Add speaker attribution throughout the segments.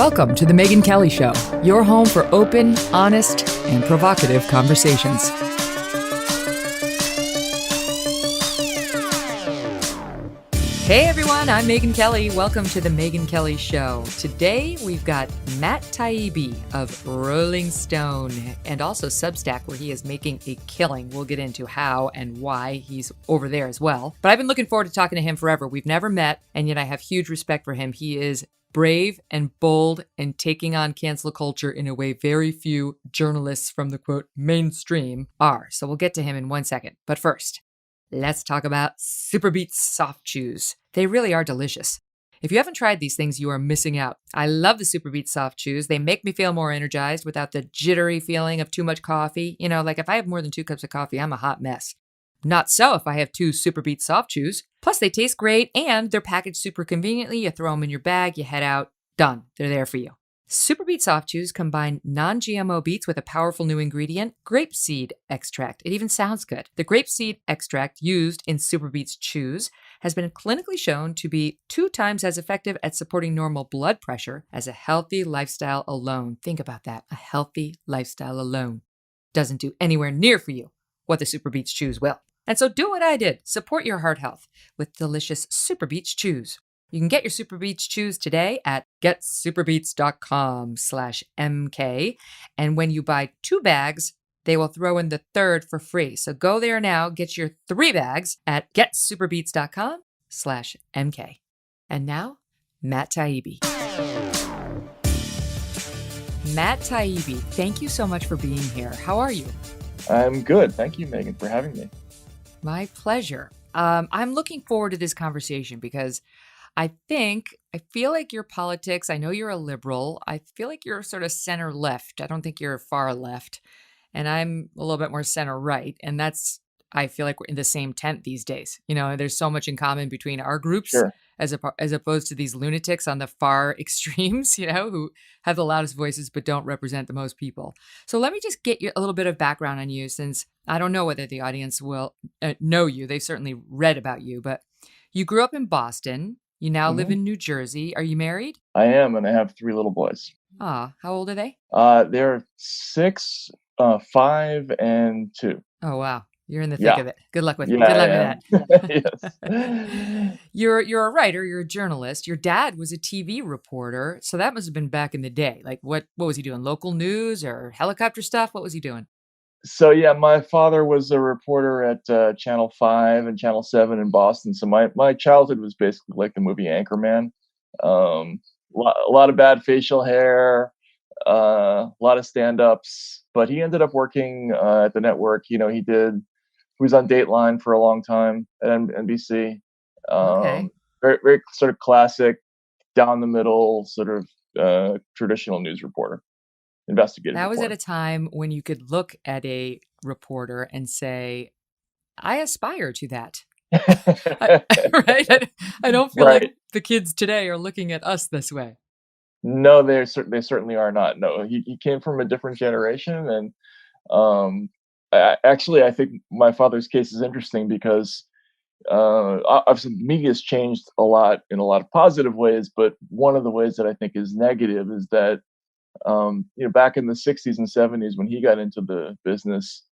Speaker 1: Welcome to The Megyn Kelly Show, your home for open, honest, and provocative conversations. Hey everyone, I'm Megyn Kelly. Welcome to The Megyn Kelly Show. Today we've got Matt Taibbi of Rolling Stone and also Substack, where he is making a killing. We'll get into how and why he's over there as well. But I've been looking forward to talking to him forever. We've never met, and yet I have huge respect for him. He is brave and bold and taking on cancel culture in a way very few journalists from the, quote, mainstream are. So we'll get to him in 1 second. But first, let's talk about Superbeats soft chews. They really are delicious. If you haven't tried these things, you are missing out. I love the Superbeats soft chews. They make me feel more energized without the jittery feeling of too much coffee. You know, like if I have more than 2 cups of coffee, I'm a hot mess. Not so if I have 2 Superbeats soft chews. Plus, they taste great and they're packaged super conveniently. You throw them in your bag, you head out, done. They're there for you. Superbeats soft chews combine non-GMO beets with a powerful new ingredient, grapeseed extract. It even sounds good. The grapeseed extract used in Superbeats chews has been clinically shown to be 2 times as effective at supporting normal blood pressure as a healthy lifestyle alone. Think about that. A healthy lifestyle alone doesn't do anywhere near for you what the Superbeats chews will. And so do what I did. Support your heart health with delicious Superbeats chews. You can get your Superbeats chews today at getsuperbeats.com/MK. And when you buy 2 bags, they will throw in the 3rd for free. So go there now, get your 3 bags at getsuperbeats.com/MK. And now, Matt Taibbi. Matt Taibbi, thank you so much for being here. How are you?
Speaker 2: I'm good. Thank you, Megyn, for having me.
Speaker 1: My pleasure. I'm looking forward to this conversation because I feel like your politics, I know you're a liberal. I feel like you're sort of center left. I don't think you're far left. And I'm a little bit more center right. And I feel like we're in the same tent these days. You know, there's so much in common between our groups
Speaker 2: Sure.
Speaker 1: as opposed to these lunatics on the far extremes, you know, who have the loudest voices but don't represent the most people. So let me just get you a little bit of background on you, since I don't know whether the audience will know you. They've certainly read about you, but you grew up in Boston. You now live in New Jersey. Are you married?
Speaker 2: I am, and I have 3 little boys.
Speaker 1: Ah, how old are they?
Speaker 2: They're 6, 5, and 2.
Speaker 1: Oh, wow. You're in the thick
Speaker 2: Yeah.
Speaker 1: of it. Good luck with
Speaker 2: Yeah,
Speaker 1: good luck
Speaker 2: I
Speaker 1: with that.
Speaker 2: am. Yes.
Speaker 1: You're a writer, you're a journalist. Your dad was a TV reporter, so that must have been back in the day. Like what was he doing? Local news or helicopter stuff? What was he doing?
Speaker 2: So, yeah, my father was a reporter at Channel 5 and Channel 7 in Boston. So my childhood was basically like the movie Anchorman. A lot of bad facial hair, a lot of stand-ups. But he ended up working at the network. You know, he was on Dateline for a long time at NBC.
Speaker 1: Okay.
Speaker 2: Very, very sort of classic, down the middle, sort of traditional news reporter, investigative
Speaker 1: That was at
Speaker 2: reporter.
Speaker 1: a time when you could look at a reporter and say, I aspire to that. Right? I don't feel
Speaker 2: Right.
Speaker 1: like the kids today are looking at us this way.
Speaker 2: No, they certainly are not. No, he came from a different generation, and I think my father's case is interesting because obviously media's changed a lot in a lot of positive ways, but one of the ways that I think is negative is that back in the 60s and 70s when he got into the business,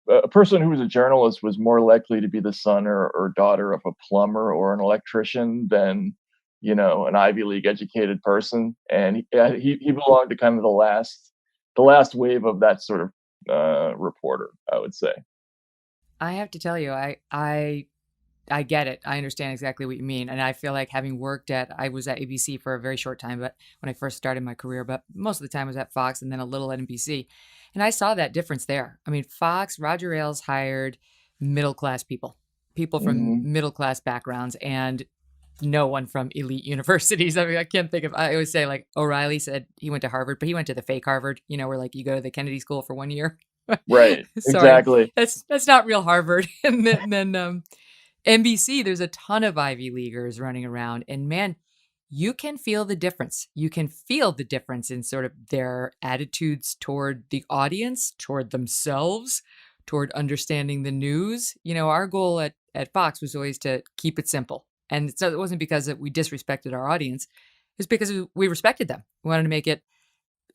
Speaker 2: a person who was a journalist was more likely to be the son or daughter of a plumber or an electrician than an Ivy League educated person, and he belonged to kind of the last wave of that sort of reporter, I would say.
Speaker 1: I have to tell you, I get it. I understand exactly what you mean. And I feel like I was at ABC for a very short time, but when I first started my career, but most of the time I was at Fox and then a little at NBC. And I saw that difference there. I mean, Fox, Roger Ailes hired middle-class people from
Speaker 2: Hmm.
Speaker 1: middle-class backgrounds and no one from elite universities. I mean, I always say like O'Reilly said he went to Harvard, but he went to the fake Harvard, where like you go to the Kennedy School for 1 year.
Speaker 2: Right.
Speaker 1: Sorry,
Speaker 2: Exactly.
Speaker 1: that's not real Harvard. And then NBC, there's a ton of Ivy Leaguers running around, and man, you can feel the difference. You can feel the difference in sort of their attitudes toward the audience, toward themselves, toward understanding the news. Our goal at Fox was always to keep it simple. And so it wasn't because we disrespected our audience. It's because we respected them. We wanted to make it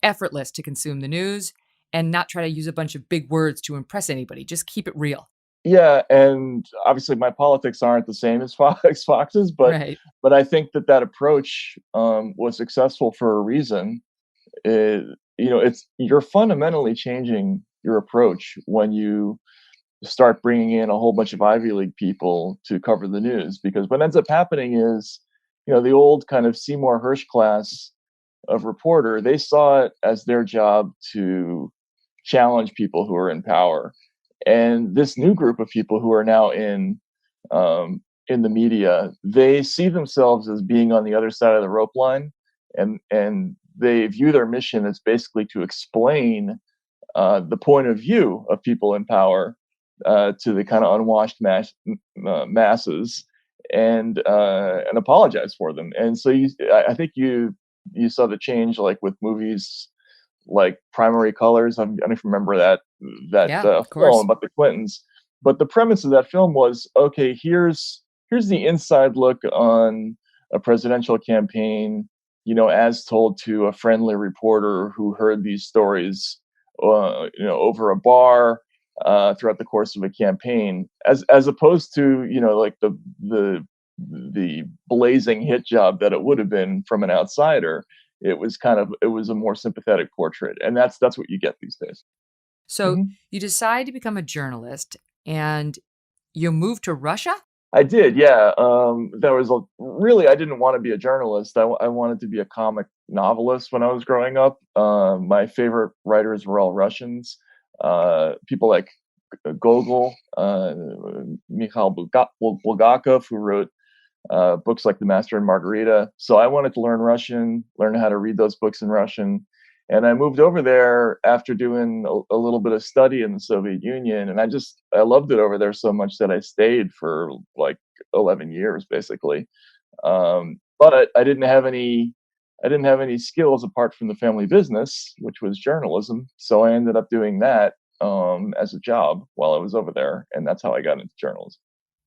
Speaker 1: effortless to consume the news and not try to use a bunch of big words to impress anybody. Just keep it real.
Speaker 2: Yeah, and obviously my politics aren't the same as Fox's,
Speaker 1: Right.
Speaker 2: but I think that that approach was successful for a reason. It, it's you're fundamentally changing your approach when you start bringing in a whole bunch of Ivy League people to cover the news, because what ends up happening is, the old kind of Seymour Hersh class of reporter, they saw it as their job to challenge people who are in power. And this new group of people who are now in the media, they see themselves as being on the other side of the rope line, and they view their mission as basically to explain the point of view of people in power to the kind of unwashed masses, and apologize for them. And so I think you saw the change like with movies like Primary Colors. I don't know if you remember that
Speaker 1: Yeah, of
Speaker 2: film
Speaker 1: course.
Speaker 2: about the Clintons. But the premise of that film was, okay, here's the inside look on a presidential campaign, as told to a friendly reporter who heard these stories, over a bar throughout the course of a campaign, as opposed to like the blazing hit job that it would have been from an outsider. It was a more sympathetic portrait, and that's what you get these days.
Speaker 1: So
Speaker 2: hmm
Speaker 1: you decide to become a journalist and you move to Russia?
Speaker 2: I did, yeah. There was really, I didn't want to be a journalist. I wanted to be a comic novelist when I was growing up. My favorite writers were all Russians. People like Gogol, Mikhail Bulgakov, who wrote books like The Master and Margarita. So I wanted to learn Russian, learn how to read those books in Russian. And I moved over there after doing a little bit of study in the Soviet Union. And I loved it over there so much that I stayed for like 11 years, basically. But I didn't have any skills apart from the family business, which was journalism. So I ended up doing that as a job while I was over there. And that's how I got into journalism.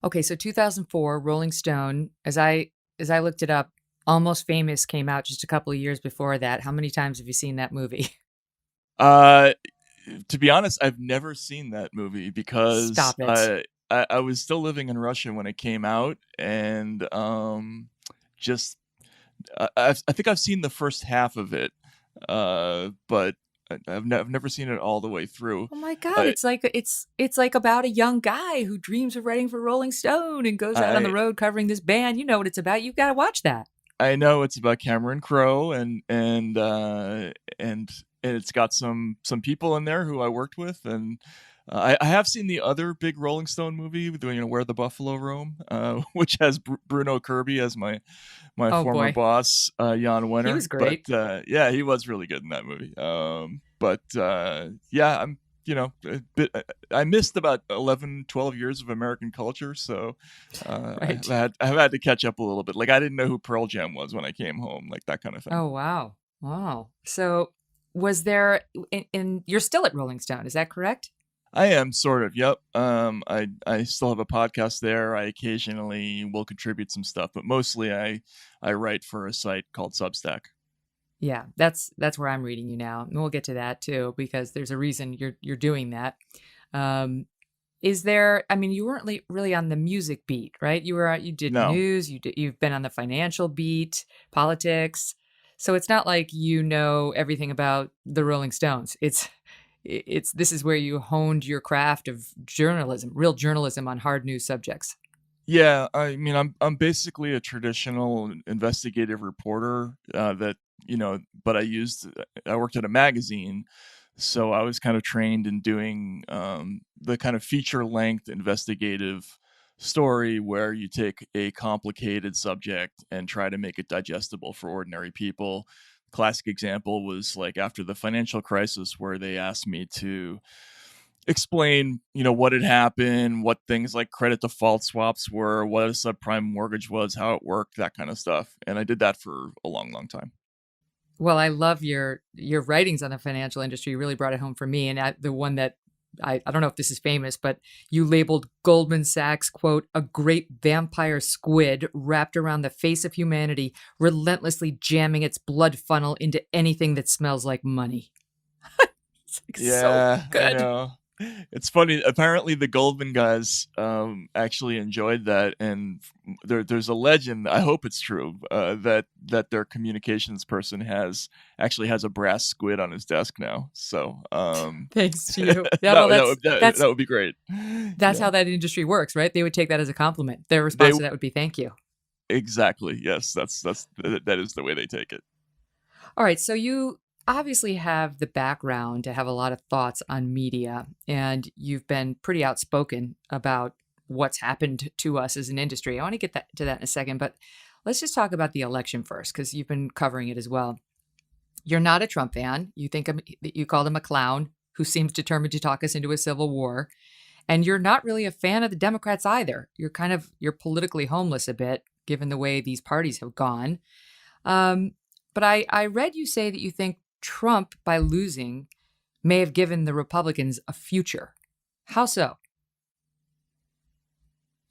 Speaker 1: Okay, so 2004, Rolling Stone, as I looked it up, Almost Famous came out just a couple of years before that. How many times have you seen that movie?
Speaker 3: Uh, to be honest, I've never seen that movie because
Speaker 1: Stop it.
Speaker 3: I was still living in Russia when it came out, and just I think I've seen the first half of it, but I've never seen it all the way through.
Speaker 1: Oh my God,
Speaker 3: Uh,
Speaker 1: it's like about a young guy who dreams of writing for Rolling Stone and goes out on the
Speaker 3: I
Speaker 1: road covering this band. You know what it's about. You've got to watch that.
Speaker 3: I know it's about Cameron Crowe, and it's got some people in there who I worked with, and I have seen the other big Rolling Stone movie, doing Where the Buffalo Roam, which has Bruno Kirby as my
Speaker 1: Oh
Speaker 3: former
Speaker 1: boy,
Speaker 3: boss, Jan
Speaker 1: he
Speaker 3: Wenner.
Speaker 1: was
Speaker 3: But
Speaker 1: great.
Speaker 3: yeah, he was really good in that movie. But yeah, I'm a bit, I missed about 11, 12 years of American culture, so
Speaker 1: Right.
Speaker 3: I've had to catch up a little bit. Like, I didn't know who Pearl Jam was when I came home, like that kind of thing.
Speaker 1: Oh wow, wow. So was there? You're still at Rolling Stone, is that correct?
Speaker 3: I am sort of. Yep. I still have a podcast there. I occasionally will contribute some stuff, but mostly I write for a site called Substack.
Speaker 1: Yeah, that's where I'm reading you now, and we'll get to that too because there's a reason you're doing that. Um, is there? I mean, you weren't really on the music beat, right? You did
Speaker 3: No.
Speaker 1: news. You've been on the financial beat, politics. So it's not like you know everything about the Rolling Stones. It's this is where you honed your craft of journalism, real journalism on hard news subjects.
Speaker 3: Yeah, I mean, I'm basically a traditional investigative reporter. But I worked at a magazine, so I was kind of trained in doing the kind of feature length investigative story where you take a complicated subject and try to make it digestible for ordinary people. Classic example was like after the financial crisis, where they asked me to explain, what had happened, what things like credit default swaps were, what a subprime mortgage was, how it worked, that kind of stuff. And I did that for a long, long time.
Speaker 1: Well, I love your writings on the financial industry. You really brought it home for me, and the one that I don't know if this is famous, but you labeled Goldman Sachs, quote, a great vampire squid wrapped around the face of humanity, relentlessly jamming its blood funnel into anything that smells like money. It's like so
Speaker 3: Yeah, I
Speaker 1: good.
Speaker 3: know. It's funny. Apparently, the Goldman guys actually enjoyed that, and there's a legend. I hope it's true that their communications person actually has a brass squid on his desk now. So
Speaker 1: Thanks to you. Yeah, well,
Speaker 3: that that would be great.
Speaker 1: that's
Speaker 3: Yeah,
Speaker 1: how that industry works, right? They would take that as a compliment. Their
Speaker 3: they
Speaker 1: response to that would be thank you.
Speaker 3: exactly, yes. That is the way they take it.
Speaker 1: All right, so you obviously have the background to have a lot of thoughts on media, and you've been pretty outspoken about what's happened to us as an industry. I want to get to that in a second, but let's just talk about the election first, because you've been covering it as well. You're not a Trump fan. You called him a clown who seems determined to talk us into a civil war. And you're not really a fan of the Democrats either. You're politically homeless a bit, given the way these parties have gone. But I read you say that you think Trump, by losing, may have given the Republicans a future. How so?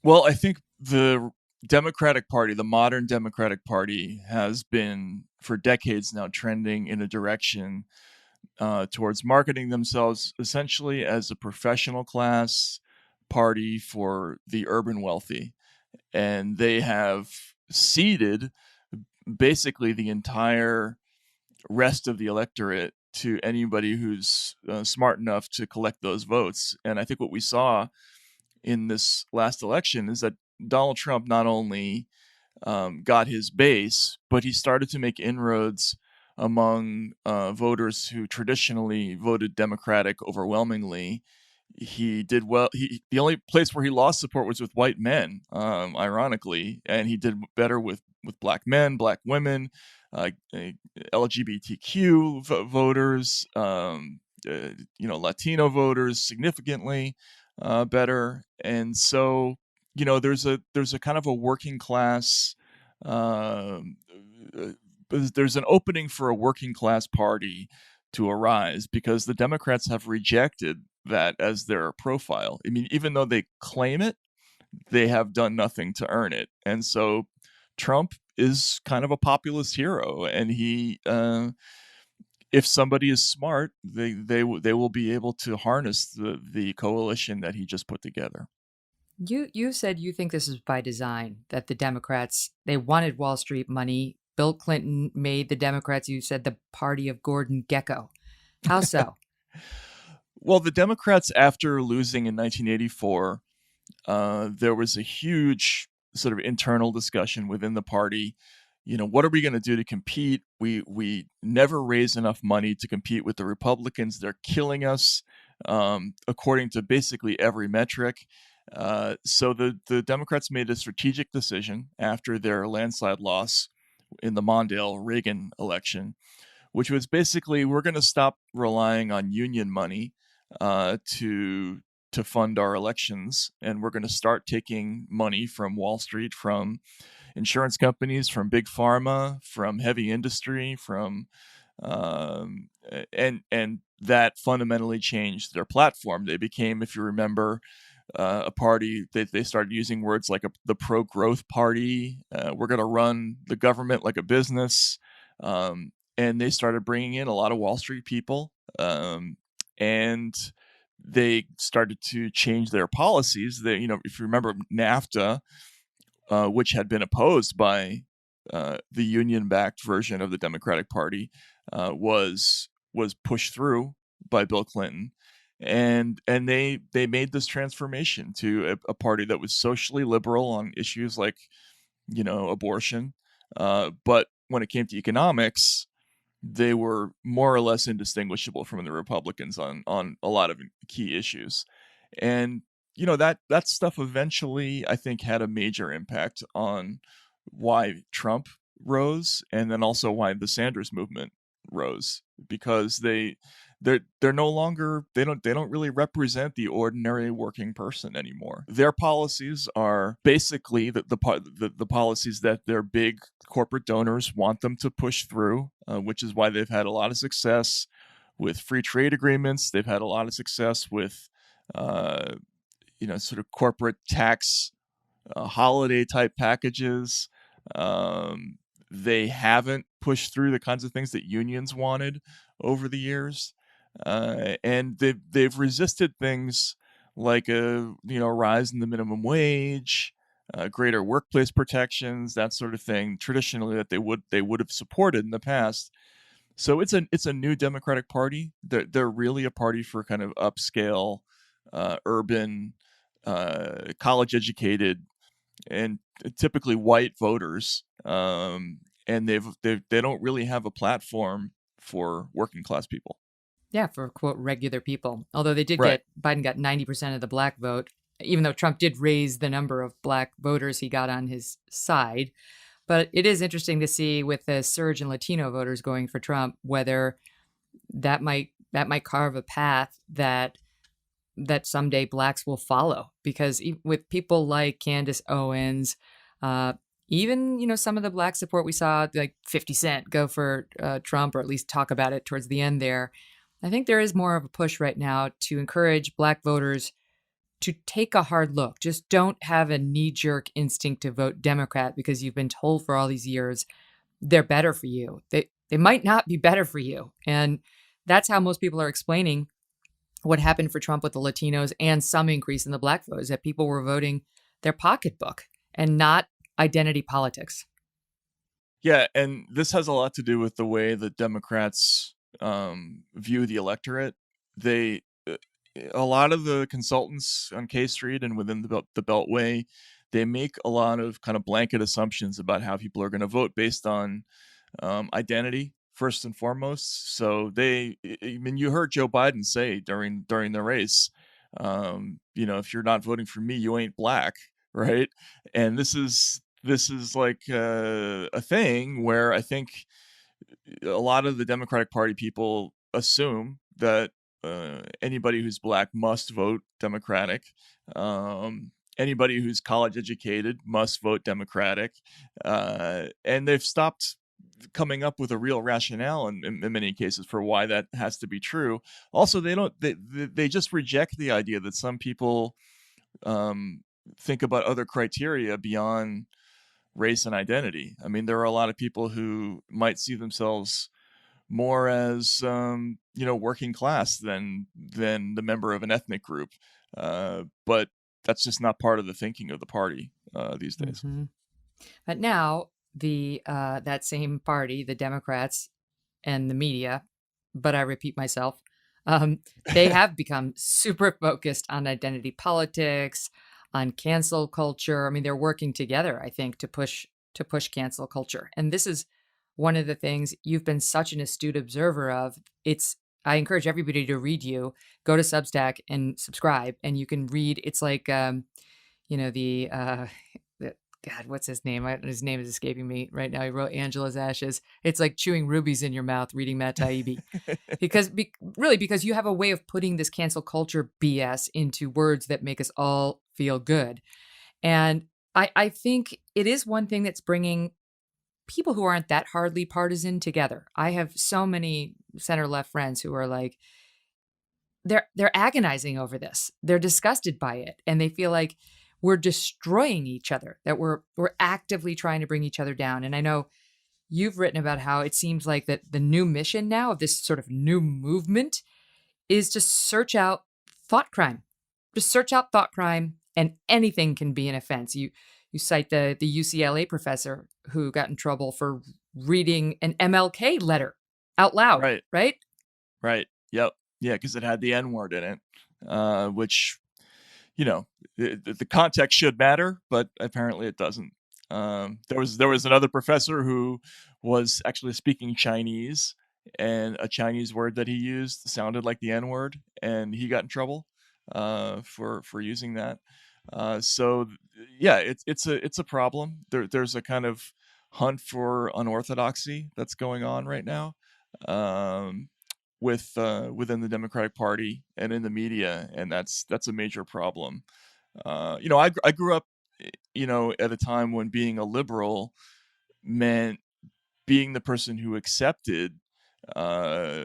Speaker 3: Well, I think the Democratic Party, the modern Democratic Party, has been for decades now trending in a direction towards marketing themselves essentially as a professional class party for the urban wealthy. And they have ceded basically the entire rest of the electorate to anybody who's smart enough to collect those votes. And I think what we saw in this last election is that Donald Trump not only got his base, but he started to make inroads among voters who traditionally voted Democratic overwhelmingly. He did well. The only place where he lost support was with white men, ironically, and he did better with black men, black women, LGBTQ voters, Latino voters significantly better. And so, there's a kind of a working class. Um, there's an opening for a working class party to arise because the Democrats have rejected that as their profile. I mean, even though they claim it, they have done nothing to earn it. And so Trump is kind of a populist hero, and he if somebody is smart, they will be able to harness the coalition that he just put together.
Speaker 1: You said you think this is by design, that the Democrats, they wanted Wall Street money. Bill Clinton made the Democrats, you said, the party of Gordon Gekko. How so?
Speaker 3: Well, the Democrats, after losing in 1984, there was a huge sort of internal discussion within the party. What are we going to do to compete? We never raise enough money to compete with the Republicans. They're killing us, according to basically every metric. So the Democrats made a strategic decision after their landslide loss in the Mondale-Reagan election, which was basically, we're going to stop relying on union money to fund our elections, and we're going to start taking money from Wall Street, from insurance companies, from big pharma, from heavy industry, from and that fundamentally changed their platform. They became, if you remember, a party that they started using words like the pro-growth party. We're going to run the government like a business, and they started bringing in a lot of Wall Street people, and they started to change their policies. They, if you remember, NAFTA, which had been opposed by the union-backed version of the Democratic Party, was pushed through by Bill Clinton, and they made this transformation to a party that was socially liberal on issues like abortion, but when it came to economics, they were more or less indistinguishable from the Republicans on a lot of key issues. And that stuff eventually, I think, had a major impact on why Trump rose, and then also why the Sanders movement rose, because they're no longer, they don't really represent the ordinary working person anymore. Their policies are basically the policies that their big corporate donors want them to push through, which is why they've had a lot of success with free trade agreements. They've had a lot of success with uh, sort of corporate tax holiday type packages. Um, they haven't pushed through the kinds of things that unions wanted over the years, and they've resisted things like a rise in the minimum wage, greater workplace protections, that sort of thing. Traditionally, that they would have supported in the past. So it's a new Democratic Party. They're really a party for kind of upscale, urban, college educated, and typically white voters. And they don't really have a platform for working class people.
Speaker 1: Yeah, for quote regular people. Although
Speaker 3: Right.
Speaker 1: Biden got 90% of the black vote, even though Trump did raise the number of black voters he got on his side. But it is interesting to see with the surge in Latino voters going for Trump whether that might carve a path that someday blacks will follow. Because with people like Candace Owens, uh, even some of the black support we saw, like 50 Cent, go for Trump, or at least talk about it towards the end there. I think there is more of a push right now to encourage black voters to take a hard look. Just don't have a knee jerk instinct to vote Democrat because you've been told for all these years they're better for you. They might not be better for you. And that's how most people are explaining what happened for Trump with the Latinos and some increase in the black vote, is that people were voting their pocketbook and not identity politics.
Speaker 3: Yeah, and this has a lot to do with the way the Democrats view the electorate. They a lot of the consultants on K Street and within the Beltway, they make a lot of kind of blanket assumptions about how people are going to vote based on identity first and foremost. So I mean, you heard Joe Biden say during the race, if you're not voting for me, you ain't black, right? And this is like a thing where I think a lot of the Democratic Party people assume that anybody who's black must vote Democratic. Anybody who's college educated must vote Democratic, and they've stopped coming up with a real rationale in many cases for why that has to be true. Also, they just reject the idea that some people um, think about other criteria beyond race and identity. I mean, there are a lot of people who might see themselves more as working class than the member of an ethnic group, but that's just not part of the thinking of the party these days.
Speaker 1: Mm-hmm. But now the that same party, the Democrats and the media, but I repeat myself, they have become super focused on identity politics, on cancel culture. I mean, they're working together, I think, to push cancel culture. And this is one of the things you've been such an astute observer of. I encourage everybody to read you. Go to Substack and subscribe, and you can read. It's like the God, what's his name? His name is escaping me right now. He wrote Angela's Ashes. It's like chewing rubies in your mouth reading Matt Taibbi. Because you have a way of putting this cancel culture BS into words that make us all feel good. And I think it is one thing that's bringing people who aren't that hardly partisan together. I have so many center left friends who are like, they're agonizing over this. They're disgusted by it, and they feel like we're destroying each other, that we're actively trying to bring each other down. And I know you've written about how it seems like that the new mission now of this sort of new movement is to search out thought crime. Just search out thought crime, and anything can be an offense. You cite the UCLA professor who got in trouble for reading an MLK letter out loud,
Speaker 3: Right.
Speaker 1: right?
Speaker 3: Right. Yep. Yeah, because it had the N word in it, which the context should matter, but apparently it doesn't. There was another professor who was actually speaking Chinese, and a Chinese word that he used sounded like the N word, and he got in trouble for using that. So yeah, it's a problem. There's a kind of hunt for unorthodoxy that's going on right now. Um, within the Democratic Party and in the media, and that's a major problem. I grew up, at a time when being a liberal meant being the person who accepted, uh,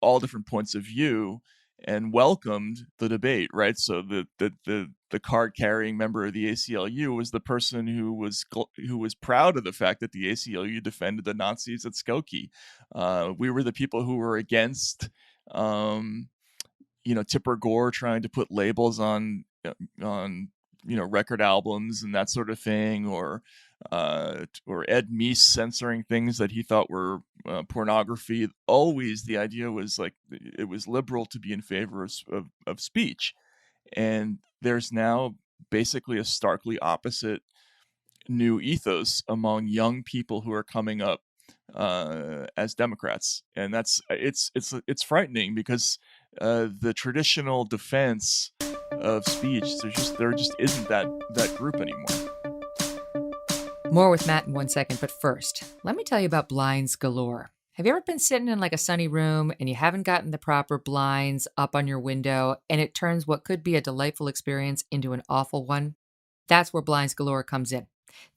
Speaker 3: all different points of view, and welcomed the debate, right? So the card carrying member of the ACLU was the person who was proud of the fact that the ACLU defended the Nazis at Skokie. We were the people who were against, Tipper Gore trying to put labels on record albums and that sort of thing, or Ed Meese censoring things that he thought were pornography. Always the idea was like it was liberal to be in favor of speech, and there's now basically a starkly opposite new ethos among young people who are coming up as Democrats, and it's frightening because the traditional defense of speech, there just isn't that group anymore.
Speaker 1: More with Matt in 1 second, but first, let me tell you about blinds galore. Have you ever been sitting in like a sunny room and you haven't gotten the proper blinds up on your window and it turns what could be a delightful experience into an awful one? That's where Blinds Galore comes in.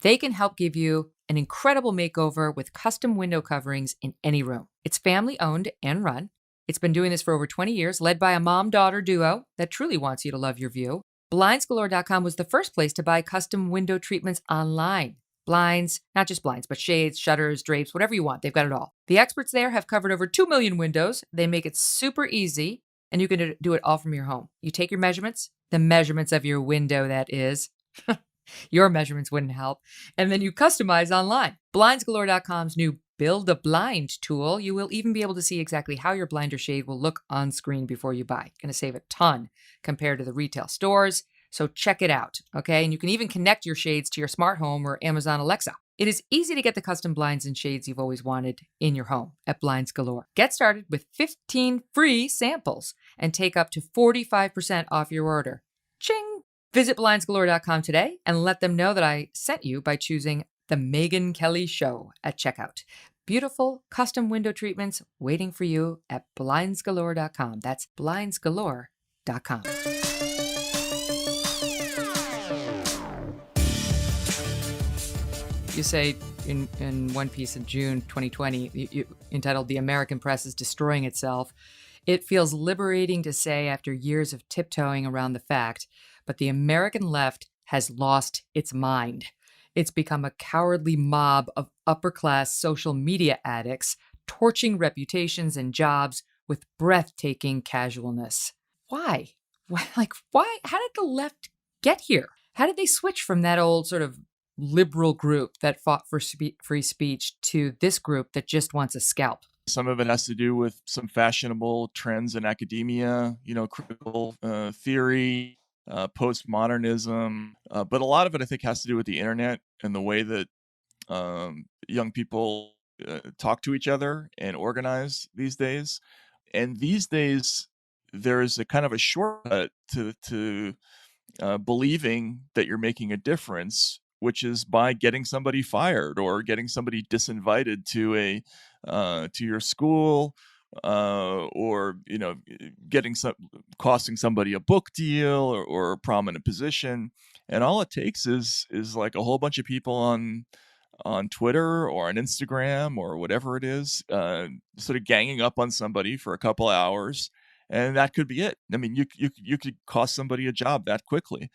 Speaker 1: They can help give you an incredible makeover with custom window coverings in any room. It's family owned and run. It's been doing this for over 20 years, led by a mom-daughter duo that truly wants you to love your view. BlindsGalore.com was the first place to buy custom window treatments online. Blinds, not just blinds, but shades, shutters, drapes, whatever you want. They've got it all. The experts there have covered over 2 million windows. They make it super easy, and you can do it all from your home. You take your measurements, the measurements of your window, that is. Your measurements wouldn't help. And then you customize online. BlindsGalore.com's new Build a Blind tool. You will even be able to see exactly how your blind or shade will look on screen before you buy. Going to save a ton compared to the retail stores. So check it out, okay? And you can even connect your shades to your smart home or Amazon Alexa. It is easy to get the custom blinds and shades you've always wanted in your home at Blinds Galore. Get started with 15 free samples and take up to 45% off your order. Ching! Visit BlindsGalore.com today and let them know that I sent you by choosing The Megyn Kelly Show at checkout. Beautiful custom window treatments waiting for you at BlindsGalore.com. That's BlindsGalore.com. You say in one piece in June 2020, you entitled "The American Press is Destroying Itself." It feels liberating to say after years of tiptoeing around the fact, but the American left has lost its mind. It's become a cowardly mob of upper-class social media addicts, torching reputations and jobs with breathtaking casualness. Why? Why? How did the left get here? How did they switch from that old sort of liberal group that fought for free speech to this group that just wants a scalp?
Speaker 3: Some of it has to do with some fashionable trends in academia, critical theory, postmodernism. But a lot of it, I think, has to do with the internet and the way that young people talk to each other and organize these days. And these days, there's a kind of a shortcut to believing that you're making a difference, which is by getting somebody fired or getting somebody disinvited to your school, or costing somebody a book deal or a prominent position. And all it takes is like a whole bunch of people on Twitter or on Instagram or whatever it is, sort of ganging up on somebody for a couple hours. And that could be it. I mean, you could cost somebody a job that quickly.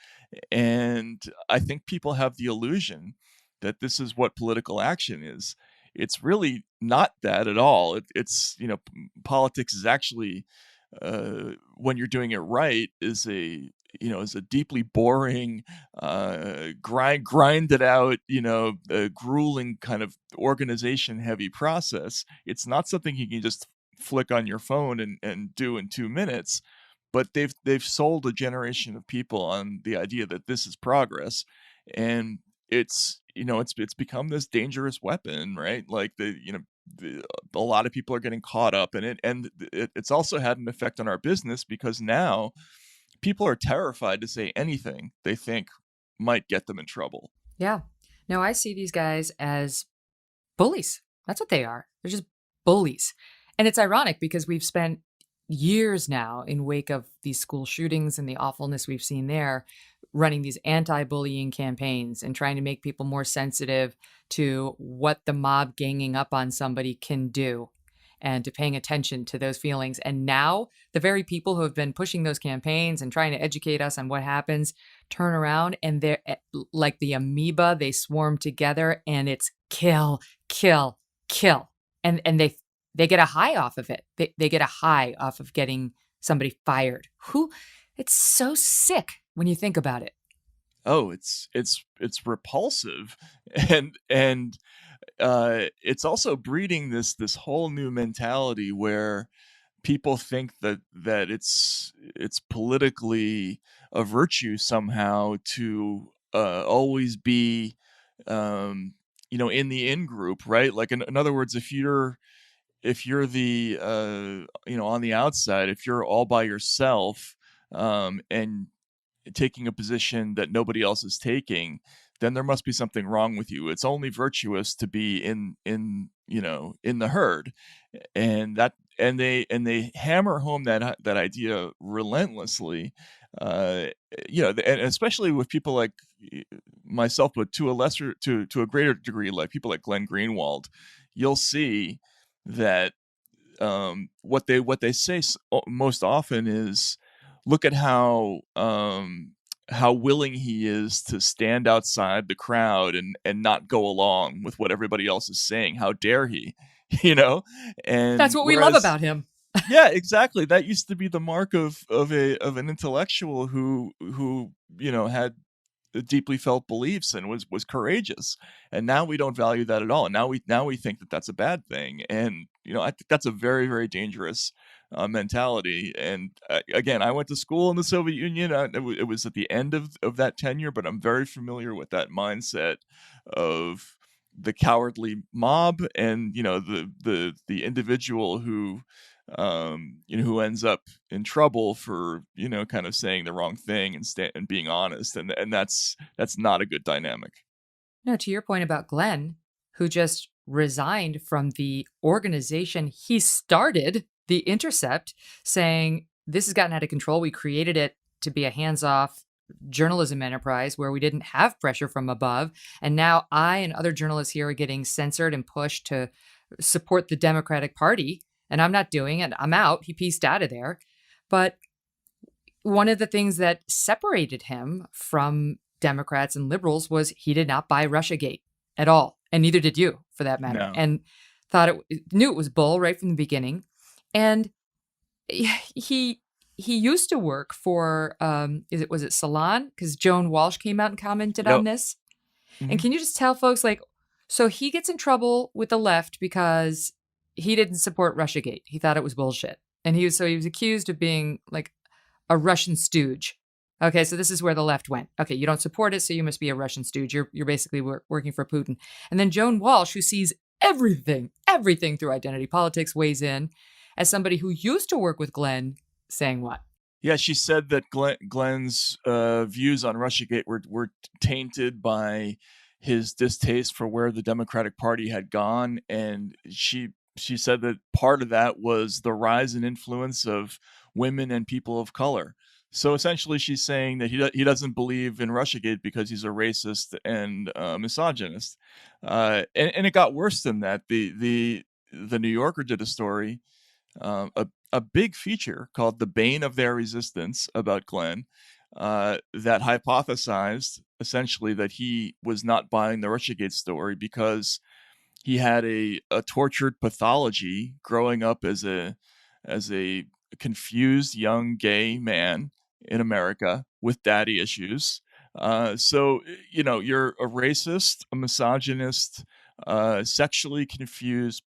Speaker 3: And I think people have the illusion that this is what political action is. It's really not that at all. It's politics is actually, when you're doing it right, is a deeply boring, grinded out, grueling kind of organization heavy process. It's not something you can just flick on your phone and do in 2 minutes. But they've sold a generation of people on the idea that this is progress, and it's become this dangerous weapon, right? Like a lot of people are getting caught up in it, and it's also had an effect on our business because now people are terrified to say anything they think might get them in trouble.
Speaker 1: Yeah. No, I see these guys as bullies. That's what they are. They're just bullies. And it's ironic because we've spent years now, in wake of these school shootings and the awfulness we've seen there, running these anti-bullying campaigns and trying to make people more sensitive to what the mob ganging up on somebody can do. and to paying attention to those feelings. And now the very people who have been pushing those campaigns and trying to educate us on what happens turn around, and they're like the amoeba, they swarm together, and it's kill, kill, kill. And they get a high off of it. They get a high off of getting somebody fired. It's so sick when you think about it.
Speaker 3: Oh, it's repulsive, and it's also breeding this whole new mentality where people think that it's politically a virtue somehow to always be in the in group, right? Like in other words, if you're the on the outside, if you're all by yourself and taking a position that nobody else is taking, then there must be something wrong with you. It's only virtuous to be in the herd, and they hammer home that idea relentlessly. And especially with people like myself, but to a greater degree, like people like Glenn Greenwald, you'll see that what they say most often is, look at how willing he is to stand outside the crowd and not go along with what everybody else is saying. How dare he? And
Speaker 1: that's what we love about him.
Speaker 3: Yeah, exactly. That used to be the mark of an intellectual who had deeply felt beliefs and was courageous. And now we don't value that at all. And now we think that that's a bad thing. And I think that's a very, very dangerous mentality. And again, I went to school in the Soviet Union. It was at the end of that tenure, but I'm very familiar with that mindset of the cowardly mob and the individual who who ends up in trouble for kind of saying the wrong thing and being honest, and that's not a good dynamic.
Speaker 1: No, to your point about Glenn, who just resigned from the organization he started, The Intercept, saying this has gotten out of control. We created it to be a hands-off journalism enterprise where we didn't have pressure from above, and now I and other journalists here are getting censored and pushed to support the Democratic Party. And I'm not doing it. I'm out. He pieced out of there. But one of the things that separated him from Democrats and liberals was he did not buy Russiagate at all. And neither did you, for that matter.
Speaker 3: No.
Speaker 1: And knew it was bull right from the beginning. And he used to work for, was it Salon? Because Joan Walsh came out and commented on this. Mm-hmm. And can you just tell folks, so he gets in trouble with the left because he didn't support Russiagate. He thought it was bullshit. And he was accused of being like a Russian stooge. Okay, so this is where the left went. Okay, you don't support it, so you must be a Russian stooge. You're basically working for Putin. And then Joan Walsh, who sees everything through identity politics, weighs in as somebody who used to work with Glenn, saying what?
Speaker 3: Yeah, she said that Glenn's views on Russiagate were tainted by his distaste for where the Democratic Party had gone, and she said that part of that was the rise in influence of women and people of color. So essentially, she's saying that he doesn't believe in Russiagate because he's a racist and misogynist. And it got worse than that. The New Yorker did a story, a big feature called "The Bane of Their Resistance" about Glenn, that hypothesized essentially that he was not buying the Russiagate story because he had a tortured pathology growing up as a confused young gay man in America with daddy issues. So you're a racist, a misogynist, sexually confused,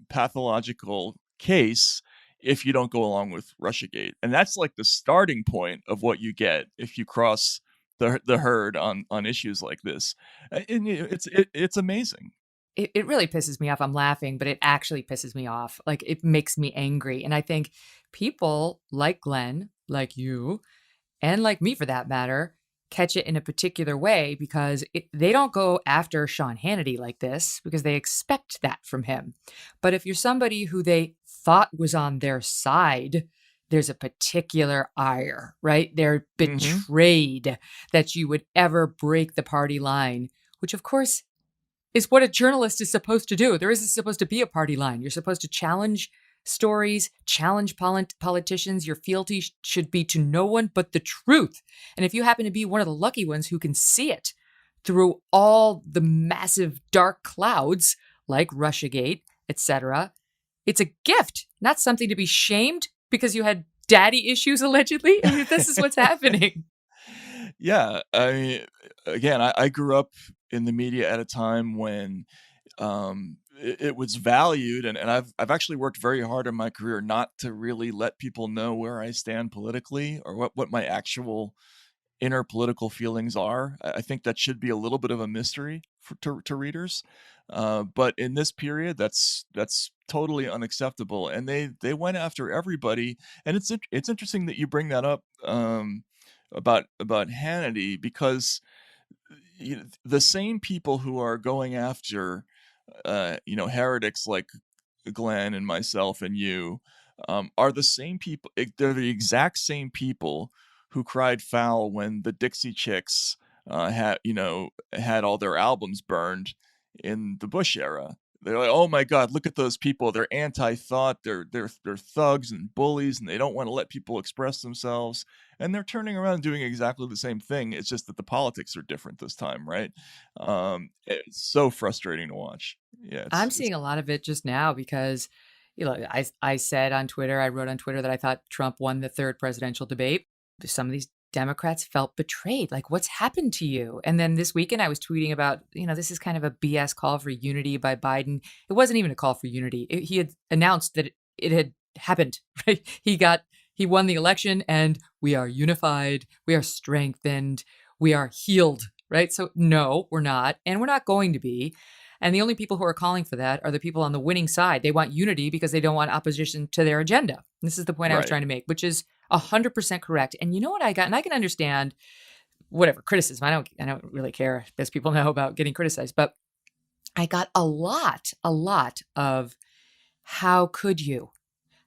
Speaker 3: pathological case if you don't go along with Russiagate, and that's like the starting point of what you get if you cross the herd on issues like this. And it's amazing.
Speaker 1: It really pisses me off. I'm laughing, but it actually pisses me off. Like, it makes me angry. And I think people like Glenn, like you, and like me for that matter, catch it in a particular way because they don't go after Sean Hannity like this because they expect that from him. But if you're somebody who they thought was on their side, there's a particular ire, right? They're betrayed that you would ever break the party line, which of course is what a journalist is supposed to do. There isn't supposed to be a party line. You're supposed to challenge stories, challenge politicians. Your fealty should be to no one but the truth. And if you happen to be one of the lucky ones who can see it through all the massive dark clouds like Russiagate, etc., it's a gift, not something to be shamed because you had daddy issues allegedly. I mean, this is what's happening.
Speaker 3: Yeah, I mean, again, I grew up in the media at a time when it was valued, and I've actually worked very hard in my career not to really let people know where I stand politically or what my actual inner political feelings are. I think that should be a little bit of a mystery to readers. But in this period, that's totally unacceptable, and they went after everybody. And it's interesting that you bring that up, about Hannity, because the same people who are going after heretics like Glenn and myself and you, are the same people. They're the exact same people who cried foul when the Dixie Chicks had all their albums burned in the Bush era. They're like, oh my God, look at those people. They're anti-thought. They're thugs and bullies, and they don't want to let people express themselves. And they're turning around and doing exactly the same thing. It's just that the politics are different this time, right? It's so frustrating to watch. Yeah,
Speaker 1: I'm
Speaker 3: it's
Speaker 1: seeing a lot of it just now because, I said on Twitter, I wrote on Twitter that I thought Trump won the third presidential debate. Some of these Democrats felt betrayed. Like, what's happened to you? And then this weekend I was tweeting about, this is kind of a BS call for unity by Biden. It wasn't even a call for unity. He had announced that it had happened, right? He won the election and we are unified. We are strengthened. We are healed, right? So no, we're not. And we're not going to be. And the only people who are calling for that are the people on the winning side. They want unity because they don't want opposition to their agenda. This is the point I was
Speaker 3: right.
Speaker 1: trying to make, which is 100% correct. And you know what I got? And I can understand whatever criticism. I don't really care, as people know, about getting criticized. But I got a lot of how could you?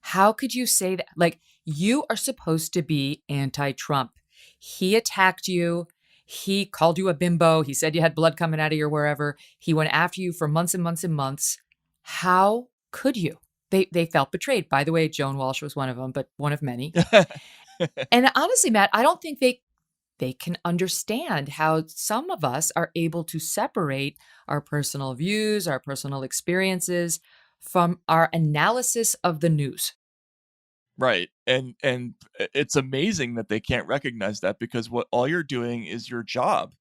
Speaker 1: How could you say that? Like, you are supposed to be anti-Trump. He attacked you. He called you a bimbo. He said you had blood coming out of your wherever. He went after you for months and months and months. How could you? They felt betrayed. By the way, Joan Walsh was one of them, but one of many. And honestly, Matt, I don't think they can understand how some of us are able to separate our personal views, our personal experiences from our analysis of the news.
Speaker 3: Right. And it's amazing that they can't recognize that, because what all you're doing is your job,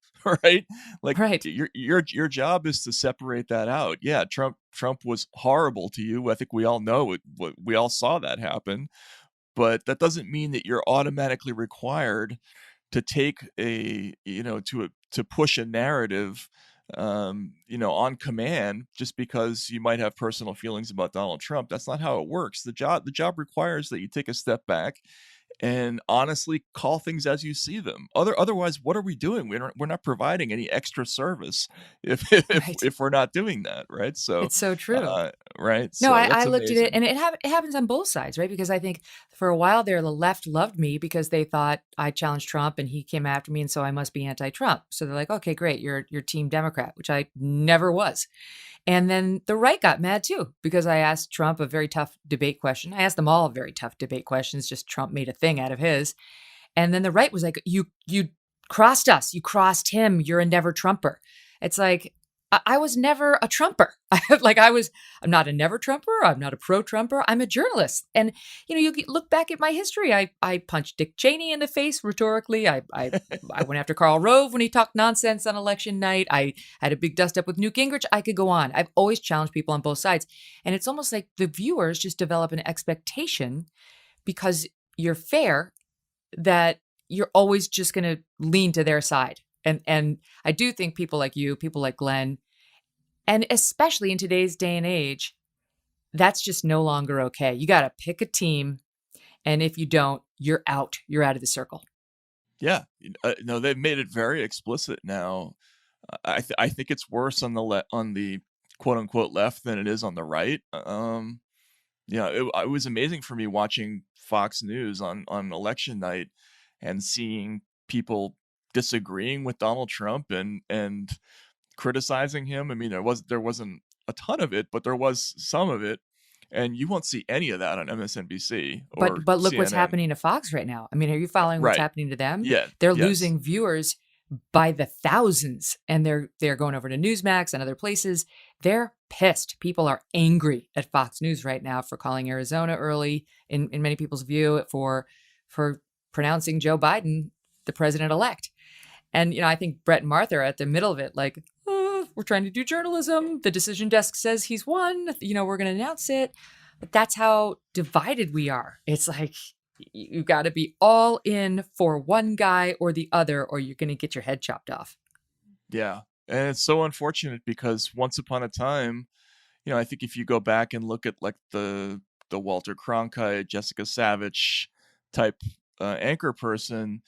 Speaker 3: right? Like,
Speaker 1: Right.
Speaker 3: your job is to separate that out. Yeah, Trump was horrible to you. I think we all know it. We all saw that happen, but that doesn't mean that you're automatically required to take to push a narrative, on command, just because you might have personal feelings about Donald Trump. That's not how it works. The job requires that you take a step back and honestly call things as you see them. Otherwise, what are we doing? We're not providing any extra service if
Speaker 1: Right.
Speaker 3: if we're not doing that, right? So,
Speaker 1: It's so true.
Speaker 3: right.
Speaker 1: No,
Speaker 3: So
Speaker 1: I
Speaker 3: that's
Speaker 1: looked at it,
Speaker 3: amazing.
Speaker 1: and it happens on both sides, right? Because I think for a while there, the left loved me because they thought I challenged Trump and he came after me, and so I must be anti-Trump. So they're like, okay, great, you're Team Democrat, which I never was. And then the right got mad too because I asked Trump a very tough debate question. I asked them all very tough debate questions. Just Trump made a thing out of his. And then the right was like, you crossed us, you crossed him, you're a never Trumper. It's like, I was never a Trumper. I'm not a never Trumper. I'm not a pro Trumper. I'm a journalist. And, you look back at my history. I punched Dick Cheney in the face rhetorically. I went after Karl Rove when he talked nonsense on election night. I had a big dust up with Newt Gingrich. I could go on. I've always challenged people on both sides. And it's almost like the viewers just develop an expectation because you're fair that you're always just going to lean to their side. And I do think people like you, people like Glenn, and especially in today's day and age, that's just no longer okay. You got to pick a team. And if you don't, you're out. You're out of the circle.
Speaker 3: Yeah, no, they've made it very explicit now. I think it's worse on the quote unquote left than it is on the right. It was amazing for me watching Fox News on election night and seeing people disagreeing with Donald Trump and criticizing him. I mean, there wasn't a ton of it, but there was some of it, and you won't see any of that on MSNBC or
Speaker 1: But look what's
Speaker 3: CNN.
Speaker 1: happening to Fox right now. I mean, are you following what's
Speaker 3: Right.
Speaker 1: happening to them?
Speaker 3: Yeah.
Speaker 1: They're
Speaker 3: Yes.
Speaker 1: losing viewers by the thousands, and they're going over to Newsmax and other places. They're pissed. People are angry at Fox News right now for calling Arizona early, in many people's view, for pronouncing Joe Biden the president-elect. And, I think Brett and Martha are at the middle of it, like, we're trying to do journalism. The decision desk says he's won. We're going to announce it. But that's how divided we are. It's like, you got to be all in for one guy or the other, or you're going to get your head chopped off.
Speaker 3: Yeah. And it's so unfortunate because once upon a time, I think if you go back and look at like the Walter Cronkite, Jessica Savage type anchor person,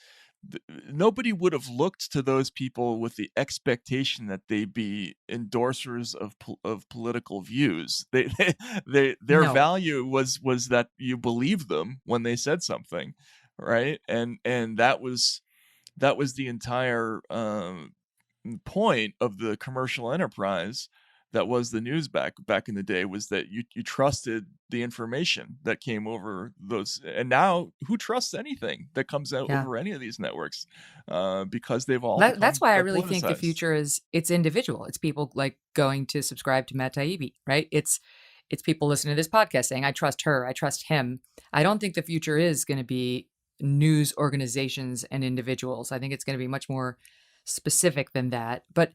Speaker 3: nobody would have looked to those people with the expectation that they'd be endorsers of political views. Their
Speaker 1: No.
Speaker 3: value was that you believed them when they said something, right? And that was the entire point of the commercial enterprise that was the news back in the day, was that you trusted the information that came over those. And now who trusts anything that comes out over any of these networks, because they've all
Speaker 1: that's why I really think the
Speaker 3: politicized.
Speaker 1: future is, it's individual. It's people like going to subscribe to Matt Taibbi, right? It's people listening to this podcast saying, I trust her, I trust him. I don't think the future is going to be news organizations and individuals. I think it's going to be much more specific than that. But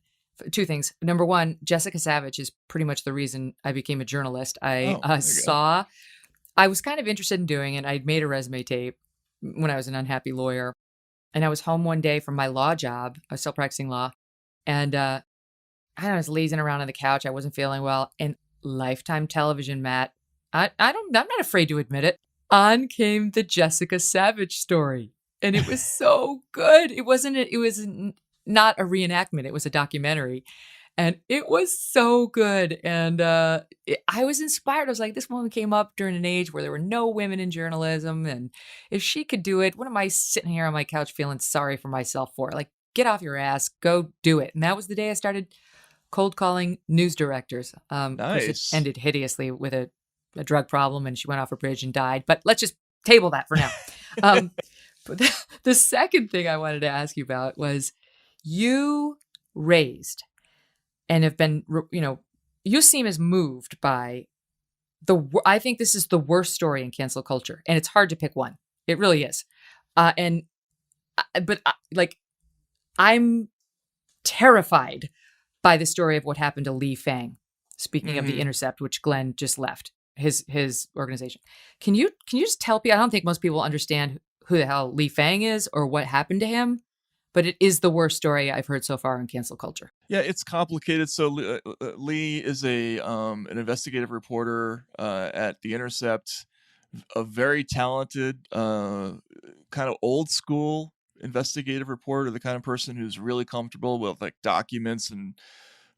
Speaker 1: two things. Number one, Jessica Savage is pretty much the reason I became a journalist. I was kind of interested in doing it. I'd made a resume tape when I was an unhappy lawyer, and I was home one day from my law job. I was still practicing law, and I was lazing around on the couch. I wasn't feeling well, and Lifetime Television, Matt, I'm not afraid to admit it, on came the Jessica Savage story, and it was so good. It was not a reenactment. It was a documentary, and it was so good. And I was inspired. I was like, this woman came up during an age where there were no women in journalism, and if she could do it, what am I sitting here on my couch feeling sorry for myself for? Like, get off your ass, go do it. And that was the day I started cold calling news directors.
Speaker 3: Nice.
Speaker 1: It ended hideously with a drug problem, and she went off a bridge and died. But let's just table that for now. But the second thing I wanted to ask you about was, you raised and have been, you seem as moved by I think this is the worst story in cancel culture, and it's hard to pick one. It really is. I'm terrified by the story of what happened to Lee Fang. Speaking of The Intercept, which Glenn just left, his organization. Can you just tell people? I don't think most people understand who the hell Lee Fang is or what happened to him, but it is the worst story I've heard so far in cancel culture.
Speaker 3: Yeah, it's complicated. So Lee is an investigative reporter at The Intercept, a very talented, kind of old school investigative reporter, the kind of person who's really comfortable with like documents and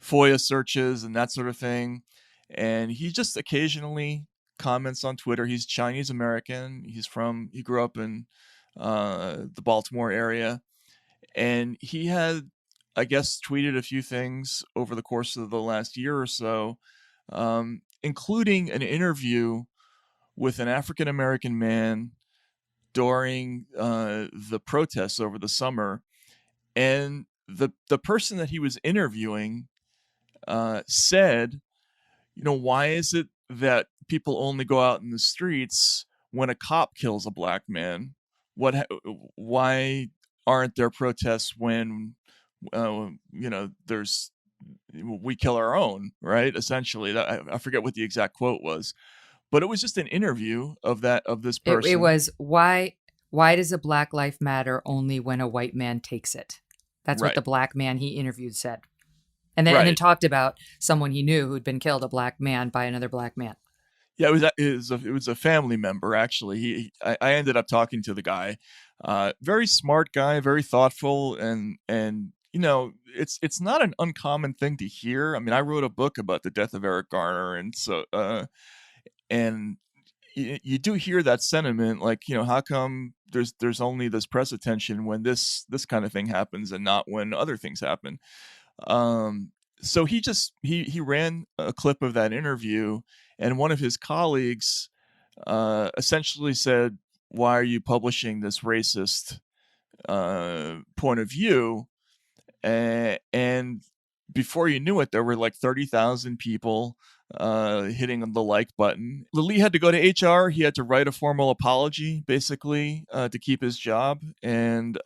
Speaker 3: FOIA searches and that sort of thing. And he just occasionally comments on Twitter. He's Chinese American. He grew up in the Baltimore area. And he had, I guess, tweeted a few things over the course of the last year or so, including an interview with an African-American man during the protests over the summer. And the person that he was interviewing said, why is it that people only go out in the streets when a cop kills a black man? Why aren't there protests when we kill our own, right? Essentially, I forget what the exact quote was, but it was just an interview of this person.
Speaker 1: It was, why does a black life matter only when a white man takes it? That's
Speaker 3: right.
Speaker 1: What the black man he interviewed said. And then talked about someone he knew who'd been killed, a black man, by another black man.
Speaker 3: Yeah, it was a family member, actually. I ended up talking to the guy. Very smart guy, very thoughtful, and it's not an uncommon thing to hear. I mean, I wrote a book about the death of Eric Garner, and so and you do hear that sentiment, like, how come there's only this press attention when this kind of thing happens and not when other things happen? so he ran a clip of that interview, and one of his colleagues essentially said, "Why are you publishing this racist point of view?" And before you knew it, there were like 30,000 people hitting the like button. Lee had to go to HR. He had to write a formal apology, basically, to keep his job. And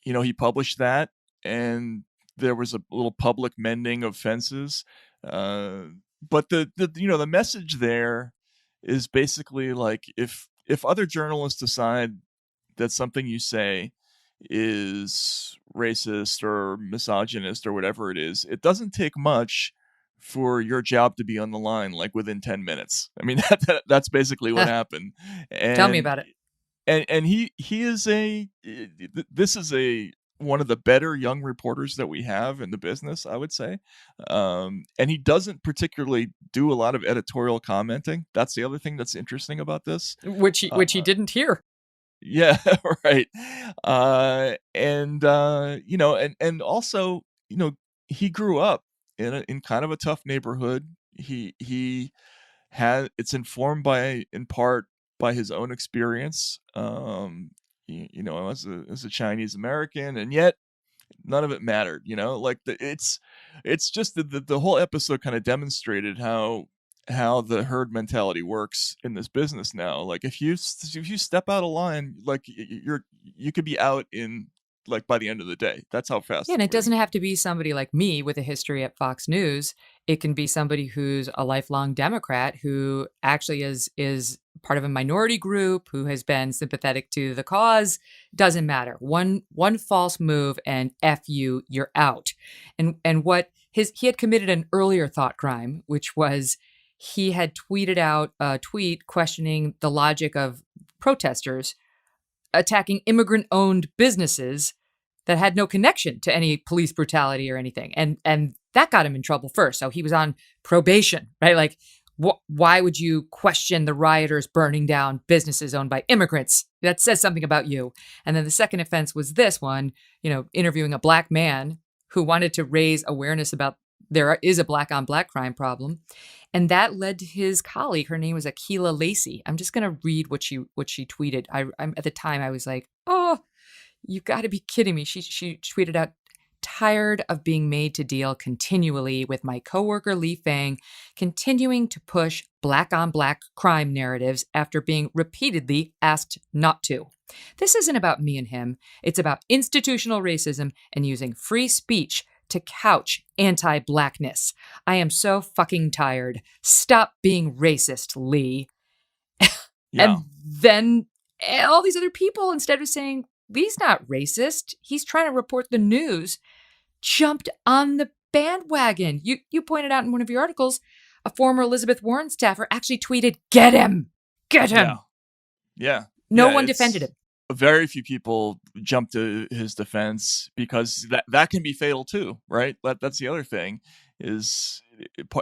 Speaker 3: he published that, and there was a little public mending of fences. But the message there is basically like, if other journalists decide that something you say is racist or misogynist or whatever it is, it doesn't take much for your job to be on the line, like within 10 minutes. I mean, that's basically what happened.
Speaker 1: Tell me
Speaker 3: And
Speaker 1: about it.
Speaker 3: and he is this is one of the better young reporters that we have in the business, I would say. And he doesn't particularly do a lot of editorial commenting. That's the other thing that's interesting about this.
Speaker 1: Which he didn't hear.
Speaker 3: Yeah, right. And and also, he grew up in kind of a tough neighborhood. He had it's informed in part by his own experience. As a Chinese American, and yet none of it mattered. Like it's just the whole episode kind of demonstrated how the herd mentality works in this business now. Like if you step out of line, like you could be out in, like, by the end of the day. That's how fast.
Speaker 1: Yeah, and it doesn't have to be somebody like me with a history at Fox News. It can be somebody who's a lifelong Democrat who actually is part of a minority group, who has been sympathetic to the cause. Doesn't matter. One false move and F you, you're out. And what he had committed an earlier thought crime, which was he had tweeted out a tweet questioning the logic of protesters attacking immigrant-owned businesses that had no connection to any police brutality or anything. And that got him in trouble first. So he was on probation, right? Like, why would you question the rioters burning down businesses owned by immigrants? That says something about you. And then the second offense was this one, interviewing a black man who wanted to raise awareness about there is a black on black crime problem. And that led to his colleague. Her name was Akilah Lacey. I'm just going to read what she tweeted. I'm at the time I was like, oh, you got to be kidding me. She tweeted out, tired of being made to deal continually with my coworker Lee Fang continuing to push black on black crime narratives after being repeatedly asked not to. This isn't about me and him. It's about institutional racism and using free speech to couch anti-blackness. I am so fucking tired. Stop being racist, Lee.
Speaker 3: Yeah.
Speaker 1: And then all these other people, instead of saying, Lee's not racist, he's trying to report the news, jumped on the bandwagon. You pointed out in one of your articles, a former Elizabeth Warren staffer actually tweeted, "Get him! Get him!"
Speaker 3: Yeah.
Speaker 1: No one defended him.
Speaker 3: Very few people jump to his defense, because that can be fatal too, right? That's the other thing, is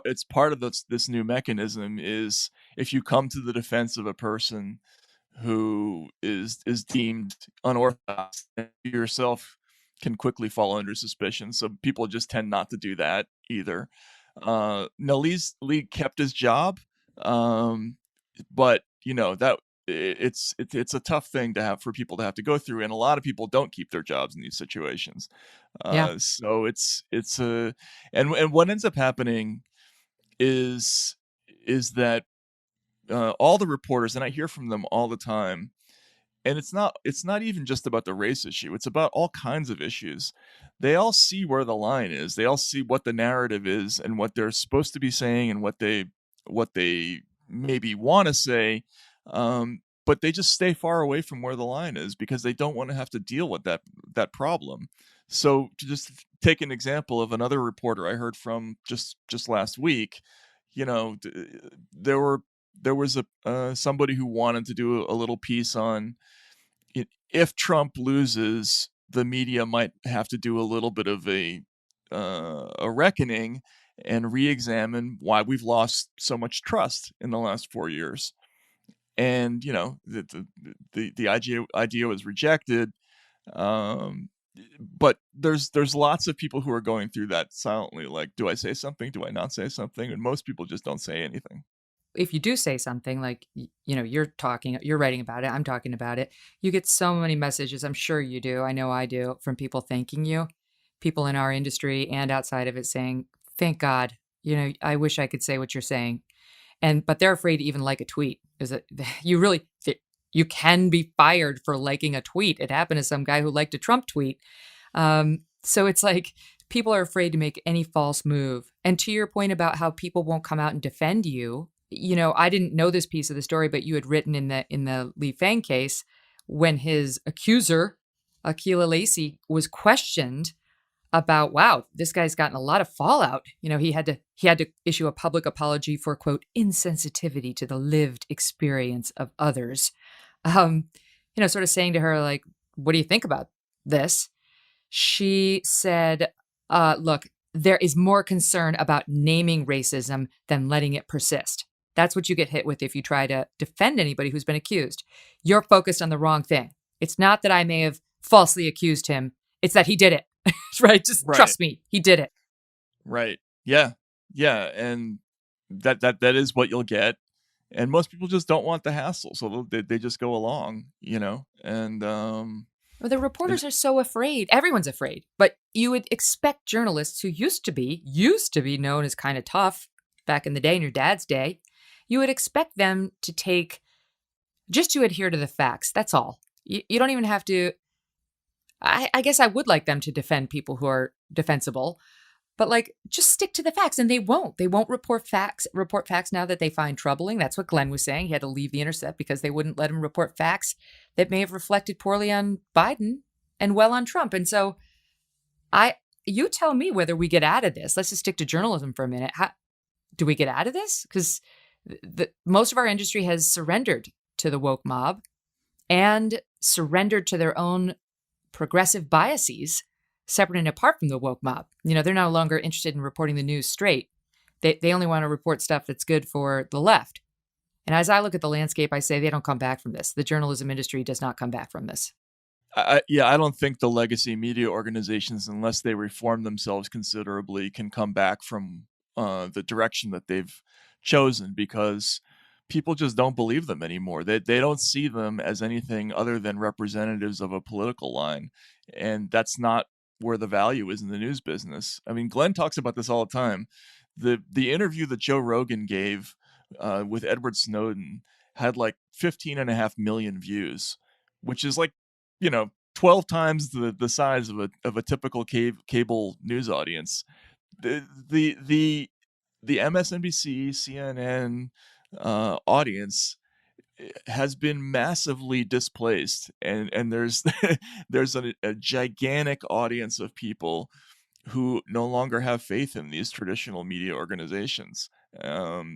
Speaker 3: it's part of this new mechanism, is if you come to the defense of a person who is deemed unorthodox, you yourself can quickly fall under suspicion. So people just tend not to do that either. Lee kept his job, but that it's a tough thing to have for people to have to go through, and a lot of people don't keep their jobs in these situations. So it's and what ends up happening is that all the reporters, and I hear from them all the time, and it's not even just about the race issue, it's about all kinds of issues. They all see where the line is, they all see what the narrative is and what they're supposed to be saying and what they maybe want to say, but they just stay far away from where the line is because they don't want to have to deal with that problem. So to just take an example of another reporter I heard from just last week, there was somebody who wanted to do a little piece on if Trump loses, the media might have to do a little bit of a reckoning and re-examine why we've lost so much trust in the last 4 years. And the idea was rejected. but there's lots of people who are going through that silently. Like, do I say something? Do I not say something? And most people just don't say anything.
Speaker 1: If you do say something like, you're writing about it, I'm talking about it, you get so many messages. I'm sure you do. I know I do, from people thanking you, people in our industry and outside of it saying, thank God, I wish I could say what you're saying. But they're afraid to even like a tweet. Is it you can be fired for liking a tweet. It happened to some guy who liked a Trump tweet. So it's like people are afraid to make any false move. And to your point about how people won't come out and defend you, I didn't know this piece of the story, but you had written in the Lee Fang case, when his accuser, Akilah Lacey, was questioned about, wow, this guy's gotten a lot of fallout. He had to issue a public apology for, quote, insensitivity to the lived experience of others. Sort of saying to her, like, what do you think about this? She said, look, there is more concern about naming racism than letting it persist. That's what you get hit with if you try to defend anybody who's been accused. You're focused on the wrong thing. It's not that I may have falsely accused him. It's that he did it. Right? Just trust me. He did it.
Speaker 3: Right. Yeah. Yeah. And that is what you'll get. And most people just don't want the hassle. So they just go along, and,
Speaker 1: well, the reporters are so afraid. Everyone's afraid. But you would expect journalists who used to be known as kind of tough back in the day, in your dad's day, you would expect them to adhere to the facts. That's all. You don't even have to. I guess I would like them to defend people who are defensible, but just stick to the facts. And they won't. They won't report facts now that they find troubling. That's what Glenn was saying. He had to leave The Intercept because they wouldn't let him report facts that may have reflected poorly on Biden and well on Trump. And so you tell me whether we get out of this. Let's just stick to journalism for a minute. How do we get out of this? Because most of our industry has surrendered to the woke mob and surrendered to their own progressive biases, separate and apart from the woke mob. They're no longer interested in reporting the news straight. They only want to report stuff that's good for the left. And as I look at the landscape, I say they don't come back from this. The journalism industry does not come back from this.
Speaker 3: I don't think the legacy media organizations, unless they reform themselves considerably, can come back from the direction that they've chosen, because people just don't believe them anymore. They don't see them as anything other than representatives of a political line. And that's not where the value is in the news business. I mean, Glenn talks about this all the time. The interview that Joe Rogan gave with Edward Snowden had 15.5 million views, which is 12 times the size of a typical cable news audience. The MSNBC, CNN audience has been massively displaced, and there's there's a gigantic audience of people who no longer have faith in these traditional media organizations.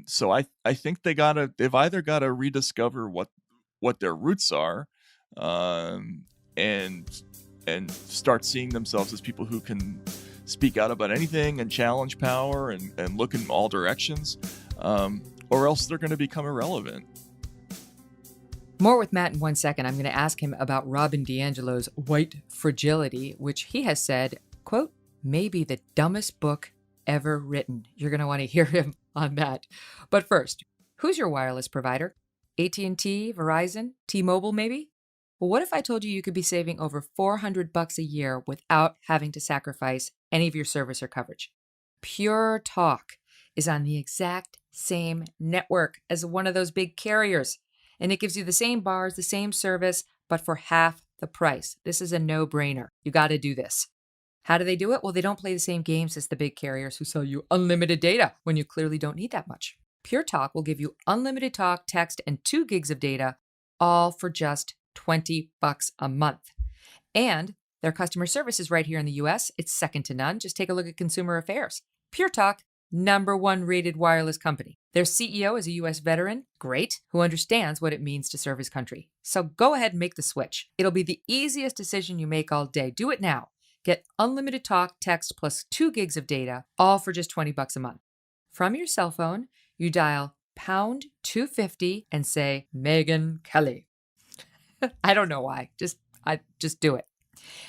Speaker 3: So I think they've either got to rediscover what their roots are, and start seeing themselves as people who can speak out about anything and challenge power and look in all directions, or else they're going to become irrelevant.
Speaker 1: More with Matt in 1 second. I'm going to ask him about Robin DiAngelo's White Fragility, which he has said, quote, may be the dumbest book ever written. You're going to want to hear him on that. But first, who's your wireless provider? AT&T, Verizon, T-Mobile maybe? Well, what if I told you could be saving over $400 a year without having to sacrifice any of your service or coverage? Pure Talk is on the exact same network as one of those big carriers, and it gives you the same bars, the same service, but for half the price. This is a no-brainer. You got to do this. How do they do it? Well, they don't play the same games as the big carriers who sell you unlimited data when you clearly don't need that much. Pure Talk will give you unlimited talk, text, and 2 gigs of data, all for just $20 a month. And their customer service is right here in the US. It's second to none. Just take a look at Consumer Affairs. Pure Talk, #1 rated wireless company. Their CEO is a US veteran, great, who understands what it means to serve his country. So go ahead and make the switch. It'll be the easiest decision you make all day. Do it now. Get unlimited talk, text, plus 2 gigs of data, all for just $20 a month. From your cell phone, you dial #250 and say, Megyn Kelly. I don't know why. Just do it.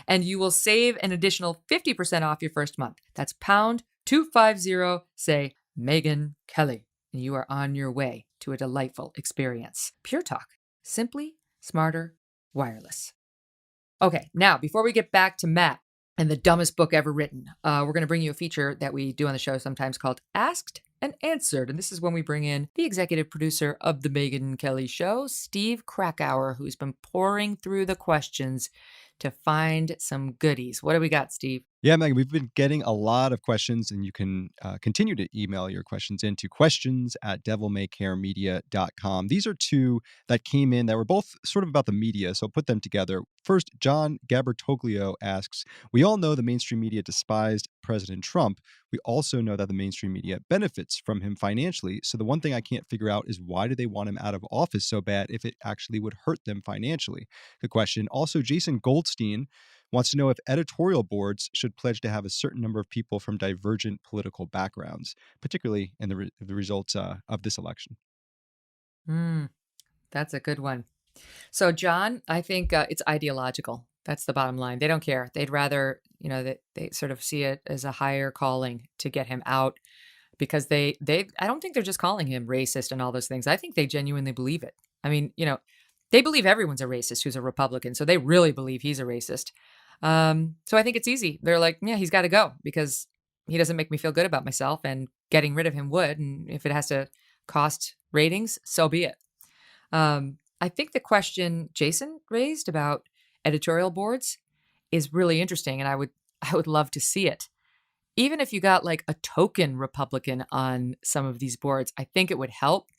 Speaker 1: And you will save an additional 50% off your first month. That's pound 250, say Megyn Kelly, and you are on your way to a delightful experience. Pure Talk, simply smarter wireless. Okay, now before we get back to Matt and the dumbest book ever written, we're going to bring you a feature that we do on the show sometimes called Asked and Answered. And this is when we bring in the executive producer of the Megyn Kelly Show, Steve Krakauer, who's been pouring through the questions to find some goodies. What do we got, Steve?
Speaker 4: Yeah, Megyn, we've been getting a lot of questions, and you can continue to email your questions into questions@devilmaycaremedia.com. These are two that came in that were both sort of about the media, so I'll put them together. First, John Gabertoglio asks, we all know the mainstream media despised President Trump. We also know that the mainstream media benefits from him financially. So the one thing I can't figure out is why do they want him out of office so bad if it actually would hurt them financially? Good question. Also, Jason Goldstein wants to know if editorial boards should pledge to have a certain number of people from divergent political backgrounds, particularly in the results of this election.
Speaker 1: That's a good one. So, John, I think it's ideological. That's the bottom line. They don't care. They'd rather, they sort of see it as a higher calling to get him out because I don't think they're just calling him racist and all those things. I think they genuinely believe it. I mean, they believe everyone's a racist who's a Republican. So they really believe he's a racist. So I think it's easy. They're like, yeah, he's got to go because he doesn't make me feel good about myself, and getting rid of him would. And if it has to cost ratings, so be it. I think the question Jason raised about editorial boards is really interesting, and I would love to see it. Even if you got like a token Republican on some of these boards, I think it would help,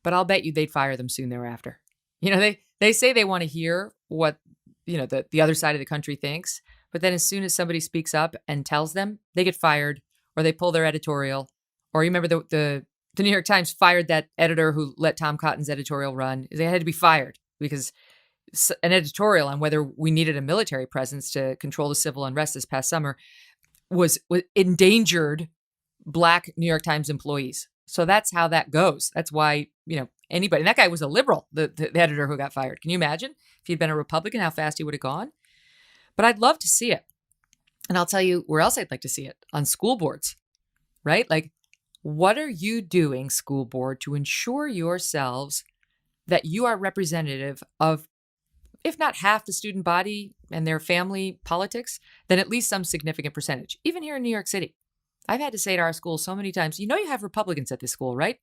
Speaker 1: but I'll bet you they'd fire them soon thereafter. They say they want to hear what, the other side of the country thinks, but then as soon as somebody speaks up and tells them, they get fired or they pull their editorial. Or you remember the New York Times fired that editor who let Tom Cotton's editorial run. They had to be fired because an editorial on whether we needed a military presence to control the civil unrest this past summer was endangered Black New York Times employees. So that's how that goes. That's why, anybody, and that guy was a liberal, the editor who got fired. Can you imagine if he'd been a Republican, how fast he would have gone? But I'd love to see it. And I'll tell you where else I'd like to see it, on school boards, right? Like, what are you doing, school board, to ensure yourselves that you are representative of, if not half the student body and their family politics, then at least some significant percentage, even here in New York City. I've had to say to our school so many times, you have Republicans at this school, right?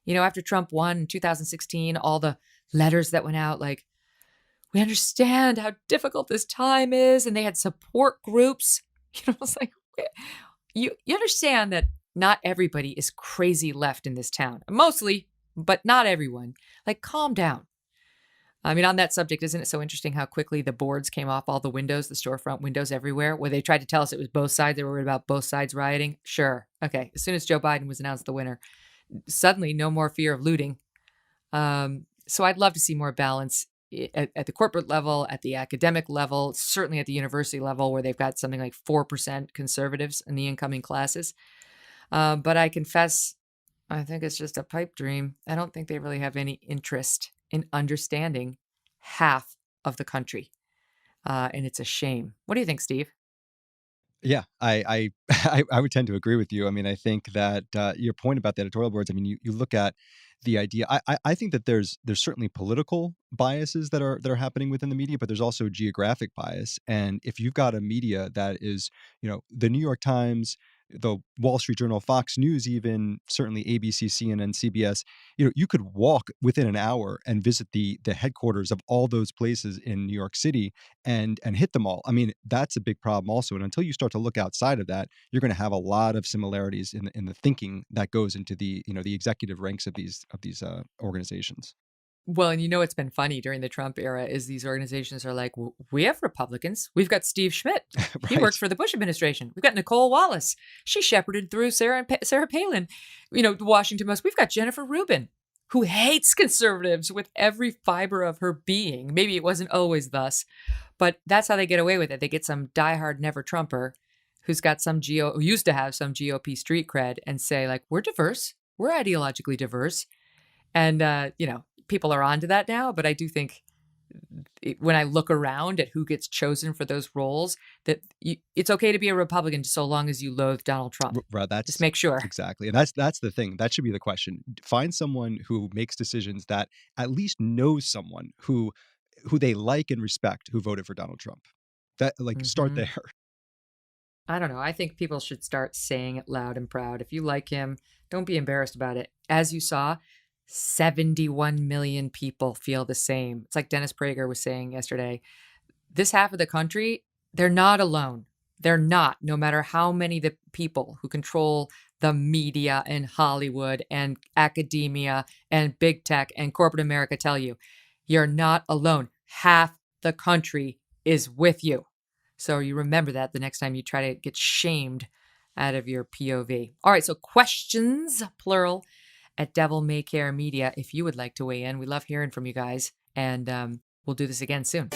Speaker 1: After Trump won in 2016, all the letters that went out, like, we understand how difficult this time is. And they had support groups. It's like, you understand that not everybody is crazy left in this town. Mostly, but not everyone. Like, calm down. I mean, on that subject, isn't it so interesting how quickly the boards came off all the windows, the storefront windows everywhere, where they tried to tell us it was both sides. They were worried about both sides rioting. Sure. Okay. As soon as Joe Biden was announced the winner, suddenly no more fear of looting. So I'd love to see more balance at the corporate level, at the academic level, certainly at the university level, where they've got something like 4% conservatives in the incoming classes. But I confess, I think it's just a pipe dream. I don't think they really have any interest in understanding half of the country. And it's a shame. What do you think, Steve?
Speaker 4: Yeah, I would tend to agree with you. I mean, I think that your point about the editorial boards, I mean, you look at the idea. I think that there's certainly political biases that are happening within the media, but there's also geographic bias. And if you've got a media that is, the New York Times, the Wall Street Journal, Fox News, even certainly ABC, CNN, CBS, you could walk within an hour and visit the headquarters of all those places in New York City and hit them all. I mean, that's a big problem also. And until you start to look outside of that, you're going to have a lot of similarities in the thinking that goes into the executive ranks of these organizations.
Speaker 1: Well, and it's been funny during the Trump era is these organizations are like, we have Republicans. We've got Steve Schmidt. He
Speaker 4: Right.
Speaker 1: worked for the Bush administration. We've got Nicole Wallace. She shepherded through Sarah Palin, the Washington Post. We've got Jennifer Rubin, who hates conservatives with every fiber of her being. Maybe it wasn't always thus, but that's how they get away with it. They get some diehard never Trumper who's got who used to have some GOP street cred and say, like, we're diverse. We're ideologically diverse. And, people are onto that now, but I do think when I look around at who gets chosen for those roles, that it's okay to be a Republican so long as you loathe Donald Trump.
Speaker 4: Right,
Speaker 1: Just
Speaker 4: that's
Speaker 1: make sure.
Speaker 4: exactly, and that's the thing. That should be the question. Find someone who makes decisions that at least knows someone who they like and respect who voted for Donald Trump. That like start
Speaker 1: Mhm.
Speaker 4: there.
Speaker 1: I don't know. I think people should start saying it loud and proud. If you like him, don't be embarrassed about it. As you saw, 71 million people feel the same. It's like Dennis Prager was saying yesterday. This half of the country, they're not alone. They're not, no matter how many the people who control the media and Hollywood and academia and big tech and corporate America tell you, you're not alone. Half the country is with you. So you remember that the next time you try to get shamed out of your POV. All right, so questions, plural, at Devil May Care Media if you would like to weigh in. We love hearing from you guys, and we'll do this again soon.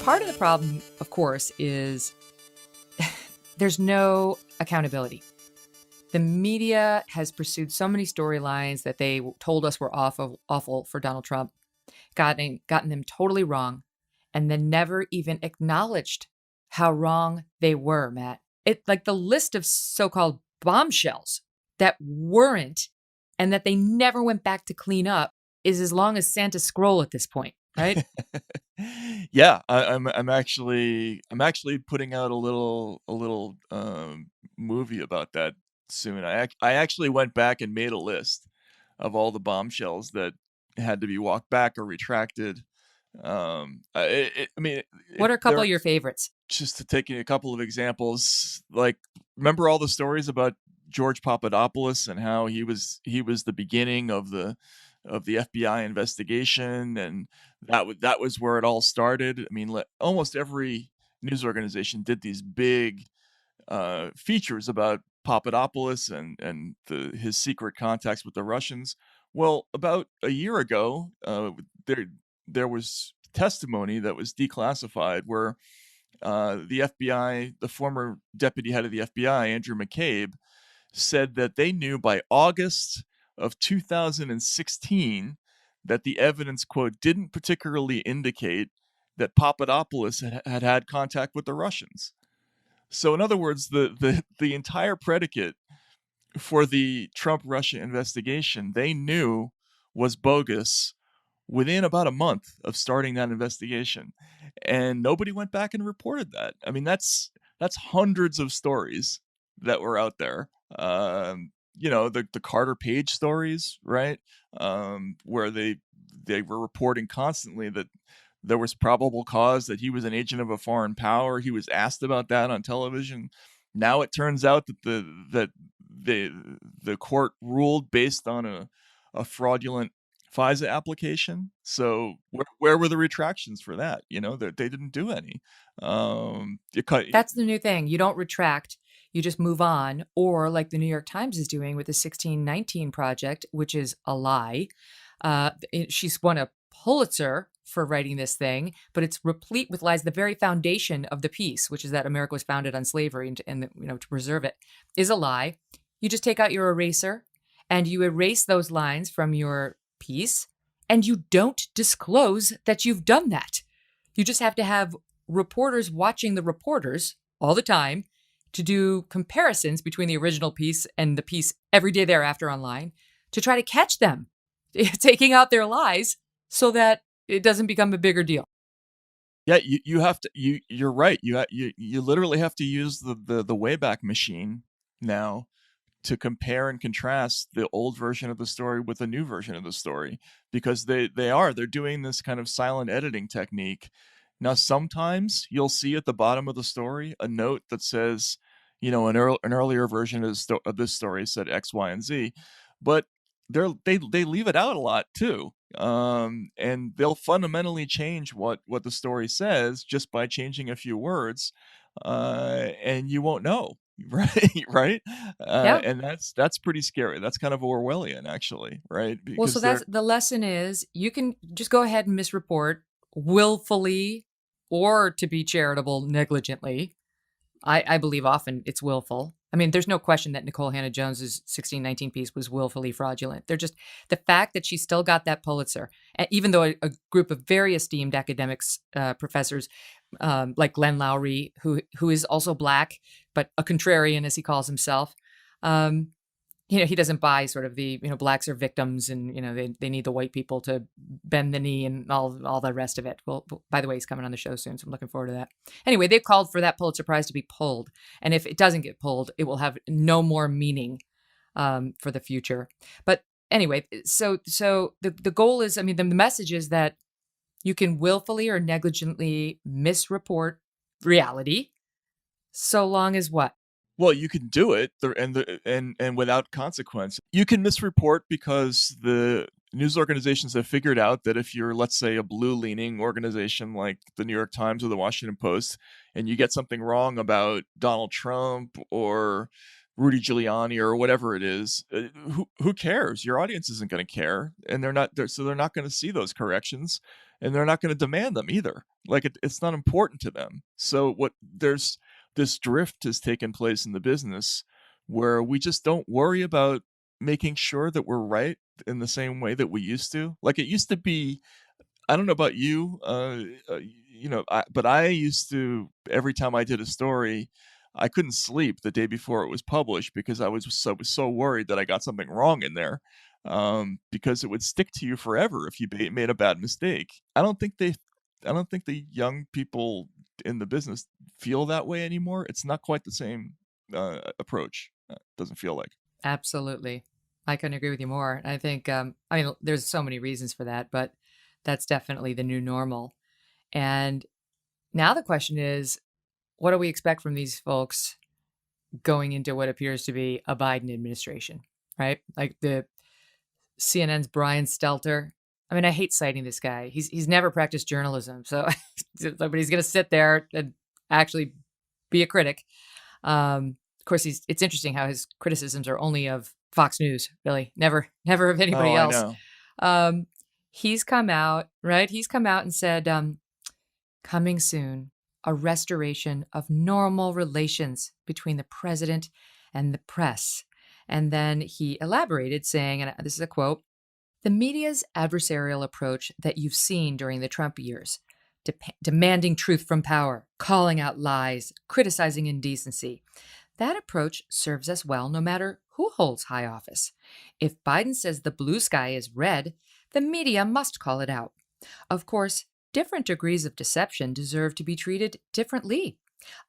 Speaker 1: Part of the problem, of course, is there's no accountability. The media has pursued so many storylines that they told us were awful for Donald Trump, gotten them totally wrong, and then never even acknowledged how wrong they were, Matt. It like the list of so-called bombshells that weren't and that they never went back to clean up is as long as Santa's scroll at this point, right?
Speaker 3: Yeah, I'm actually putting out a little movie about that soon. I actually went back and made a list of all the bombshells that had to be walked back or retracted. I mean,
Speaker 1: What are a couple
Speaker 3: there
Speaker 1: of your favorites?
Speaker 3: just to take a couple of examples, like remember all the stories about George Papadopoulos and how he was the beginning of the FBI investigation, and that was where it all started. I mean, almost every news organization did these big features about Papadopoulos and his secret contacts with the Russians. Well, about a year ago, there was testimony that was declassified where the FBI, the former deputy head of the FBI, Andrew McCabe, said that they knew by August of 2016 that the evidence, quote, didn't particularly indicate that Papadopoulos had contact with the Russians. So, in other words, the entire predicate for the Trump-Russia investigation they knew was bogus within about a month of starting that investigation, and nobody went back and reported that. I mean, that's hundreds of stories that were out there. The Carter Page stories, right? Where they were reporting constantly that there was probable cause that he was an agent of a foreign power. He was asked about that on television. Now it turns out that the court ruled based on a fraudulent FISA application. So where were the retractions for that? They didn't do any.
Speaker 1: That's the new thing. You don't retract. You just move on. Or like the New York Times is doing with the 1619 Project, which is a lie. She's won a Pulitzer for writing this thing, but it's replete with lies. The very foundation of the piece, which is that America was founded on slavery and to preserve it, is a lie. You just take out your eraser and you erase those lines from your piece, and you don't disclose that you've done that. You just have to have reporters watching the reporters all the time to do comparisons between the original piece and the piece every day thereafter online to try to catch them taking out their lies so that it doesn't become a bigger deal.
Speaker 3: Yeah, you have to. You're right. You literally have to use the Wayback Machine now to compare and contrast the old version of the story with the new version of the story, because they're doing this kind of silent editing technique. Now, sometimes you'll see at the bottom of the story a note that says, an earlier version of this story said X, Y, and Z, but they leave it out a lot too, and they'll fundamentally change what the story says just by changing a few words, and you won't know. Right.
Speaker 1: Yeah.
Speaker 3: And that's pretty scary. That's kind of Orwellian, actually, right?
Speaker 1: Well, so that's the lesson is you can just go ahead and misreport willfully or, to be charitable, negligently. I believe often it's willful. I mean, there's no question that Nicole Hannah-Jones's 1619 piece was willfully fraudulent. They're just the fact that she still got that Pulitzer, even though a group of very esteemed academics, professors, like Glenn Lowry, who is also Black, but a contrarian as he calls himself, he doesn't buy sort of the, Blacks are victims and, they need the white people to bend the knee and all the rest of it. Well, by the way, he's coming on the show soon, so I'm looking forward to that. Anyway, they've called for that Pulitzer Prize to be pulled. And if it doesn't get pulled, it will have no more meaning for the future. But anyway, so the goal is, the message is that you can willfully or negligently misreport reality so long as what?
Speaker 3: Well, you can do it and without consequence. You can misreport because the news organizations have figured out that if you're, let's say, a blue-leaning organization like the New York Times or the Washington Post, and you get something wrong about Donald Trump or Rudy Giuliani or whatever it is, who cares? Your audience isn't going to care, and they're not going to see those corrections, and they're not going to demand them either. Like it's not important to them. So there's this drift has taken place in the business where we just don't worry about making sure that we're right in the same way that we used to. Like it used to be, I don't know about you, but I used to, every time I did a story, I couldn't sleep the day before it was published because I was so worried that I got something wrong in there, because it would stick to you forever if you made a bad mistake. I don't think the young people in the business feel that way anymore. It's not quite the same approach. Doesn't feel like.
Speaker 1: Absolutely. I couldn't agree with you more. I think, there's so many reasons for that, but that's definitely the new normal. And now the question is, what do we expect from these folks going into what appears to be a Biden administration, right? Like the CNN's Brian Stelter. I hate citing this guy. He's never practiced journalism, so but he's going to sit there and actually be a critic. Of course, it's interesting how his criticisms are only of Fox News, really, never of anybody else.
Speaker 3: I know.
Speaker 1: He's come out, right? He's come out and said, coming soon, a restoration of normal relations between the president and the press. And then he elaborated saying, and this is a quote, "The media's adversarial approach that you've seen during the Trump years, demanding truth from power, calling out lies, criticizing indecency, that approach serves us well no matter who holds high office. If Biden says the blue sky is red, the media must call it out. Of course, different degrees of deception deserve to be treated differently.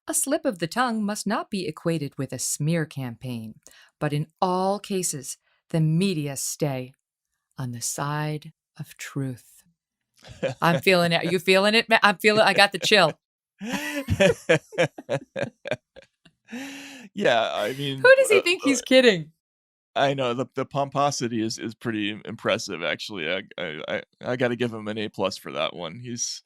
Speaker 1: A slip of the tongue must not be equated with a smear campaign, but in all cases, the media stay on the side of truth." I'm feeling it. Are you feeling it? I got the chill.
Speaker 3: Yeah,
Speaker 1: Who does he think he's kidding?
Speaker 3: I know the pomposity is pretty impressive. Actually, I got to give him an A+ for that one. He's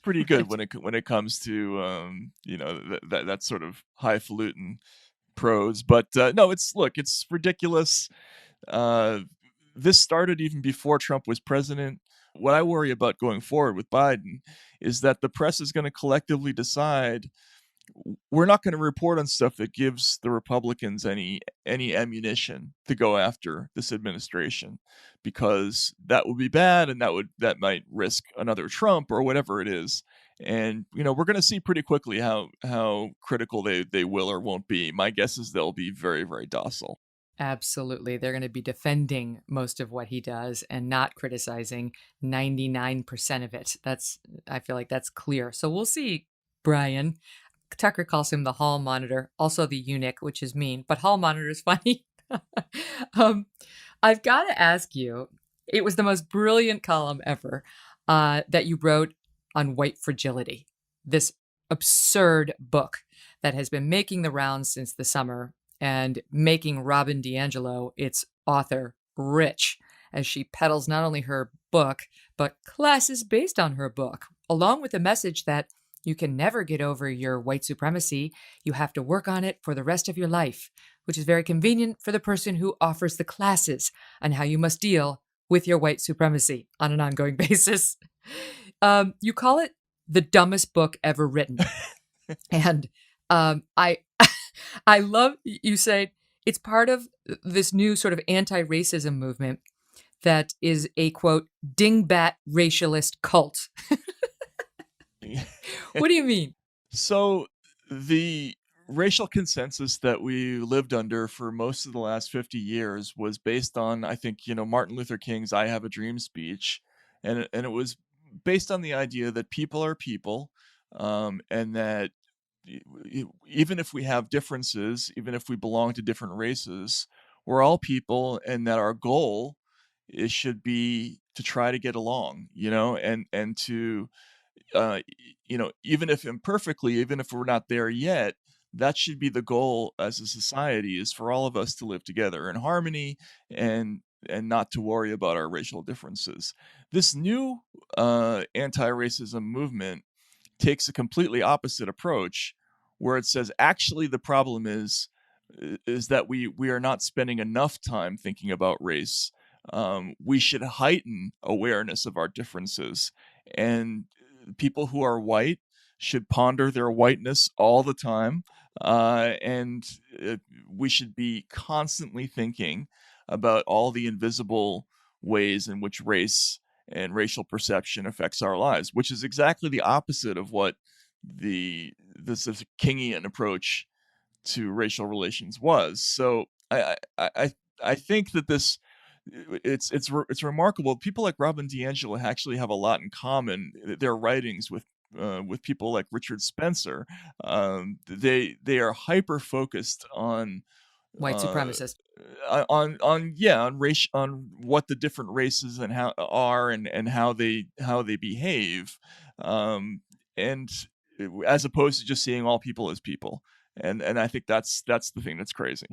Speaker 3: pretty good when it comes to that sort of highfalutin prose. But no, it's ridiculous. This started even before Trump was president. What I worry about going forward with Biden is that the press is going to collectively decide we're not going to report on stuff that gives the Republicans any ammunition to go after this administration, because that would be bad, and that might risk another Trump or whatever it is. And we're going to see pretty quickly how critical they will or won't be. My guess is they'll be very, very docile.
Speaker 1: Absolutely. They're going to be defending most of what he does and not criticizing 99% of it. I feel like that's clear. So we'll see, Brian. Tucker calls him the hall monitor, also the eunuch, which is mean, but hall monitor is funny. I've got to ask you, it was the most brilliant column ever that you wrote on white fragility, this absurd book that has been making the rounds since the summer and making Robin DiAngelo, its author, rich as she peddles not only her book, but classes based on her book, along with the message that you can never get over your white supremacy. You have to work on it for the rest of your life, which is very convenient for the person who offers the classes on how you must deal with your white supremacy on an ongoing basis. You call it the dumbest book ever written. And I I love you say it's part of this new sort of anti-racism movement that is a quote dingbat racialist cult. What do you mean?
Speaker 3: So the racial consensus that we lived under for most of the last 50 years was based on, I think, Martin Luther King's I Have a Dream speech. And it was based on the idea that people are people, and that even if we have differences, even if we belong to different races, we're all people, and that our goal should be to try to get along, and to even if imperfectly, even if we're not there yet, that should be the goal as a society, is for all of us to live together in harmony and not to worry about our racial differences. This new anti-racism movement takes a completely opposite approach, where it says actually the problem is that we are not spending enough time thinking about race. We should heighten awareness of our differences, and people who are white should ponder their whiteness all the time, and we should be constantly thinking about all the invisible ways in which race and racial perception affects our lives, which is exactly the opposite of what this Kingian approach to racial relations was. So I think that it's remarkable. People like Robin DiAngelo actually have a lot in common. Their writings with people like Richard Spencer. They are hyper focused on
Speaker 1: White
Speaker 3: uh,
Speaker 1: supremacist.
Speaker 3: on race, on what the different races and how are, and how they behave, and as opposed to just seeing all people as people. And I think that's the thing that's crazy.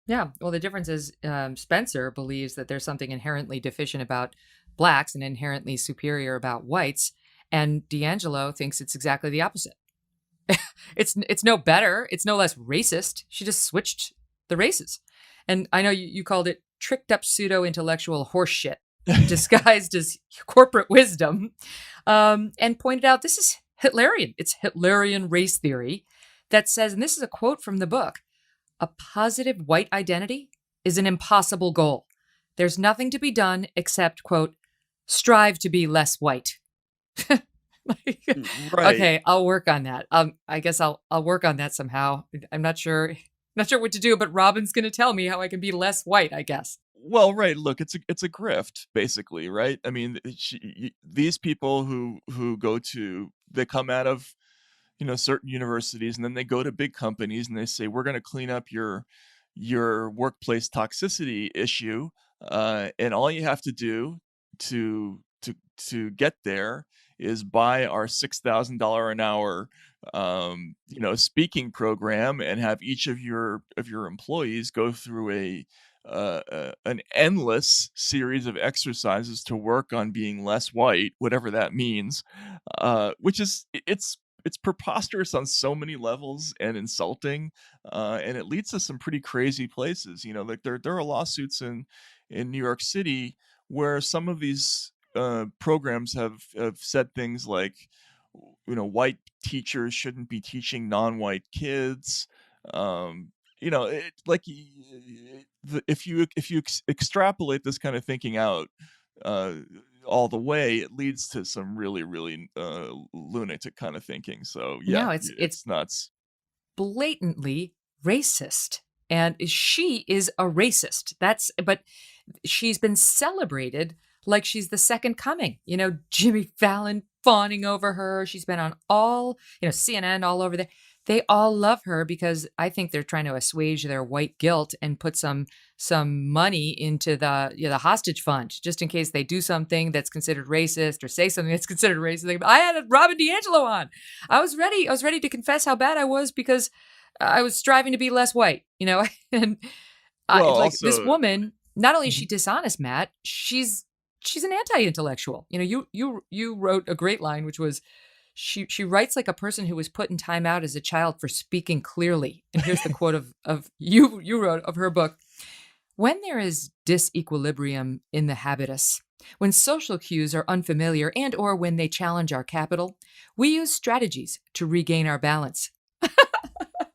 Speaker 1: Yeah. Well, the difference is Spencer believes that there's something inherently deficient about blacks and inherently superior about whites. And D'Angelo thinks it's exactly the opposite. It's no better. It's no less racist. She just switched the races. And I know you called it tricked up pseudo intellectual horseshit disguised as corporate wisdom, and pointed out this is Hitlerian. It's Hitlerian race theory that says, and this is a quote from the book, a positive white identity is an impossible goal. There's nothing to be done except, quote, strive to be less white.
Speaker 3: Right.
Speaker 1: Okay, I'll work on that. I guess I'll work on that somehow. I'm not sure what to do, but Robin's going to tell me how I can be less white, I guess.
Speaker 3: Well, right. Look, it's a grift, basically, right? I mean, these people who they come out of certain universities, and then they go to big companies and they say, we're going to clean up your workplace toxicity issue, and all you have to do to get there is buy our $6,000 an hour speaking program, and have each of your employees go through an endless series of exercises to work on being less white, whatever that means, which is it's preposterous on so many levels and insulting, and it leads to some pretty crazy places. Like there are lawsuits in New York City where some of these programs have said things like, white teachers shouldn't be teaching non-white kids. If you extrapolate this kind of thinking out uh, all the way, it leads to some really, really lunatic kind of thinking. So yeah,
Speaker 1: No, it's
Speaker 3: it's nuts.
Speaker 1: blatantly racist. And she is a racist. But she's been celebrated like she's the second coming. Jimmy Fallon fawning over her. She's been on all, CNN all over there. They all love her because I think they're trying to assuage their white guilt and put some money into the hostage fund, just in case they do something that's considered racist or say something that's considered racist. I had Robin DiAngelo on. I was ready to confess how bad I was because I was striving to be less white, and this woman, not only is she dishonest, Matt, she's an anti-intellectual. You wrote a great line, which was, she writes like a person who was put in timeout as a child for speaking clearly. And here's the quote of you wrote of her book. When there is disequilibrium in the habitus, when social cues are unfamiliar and or when they challenge our capital, we use strategies to regain our balance.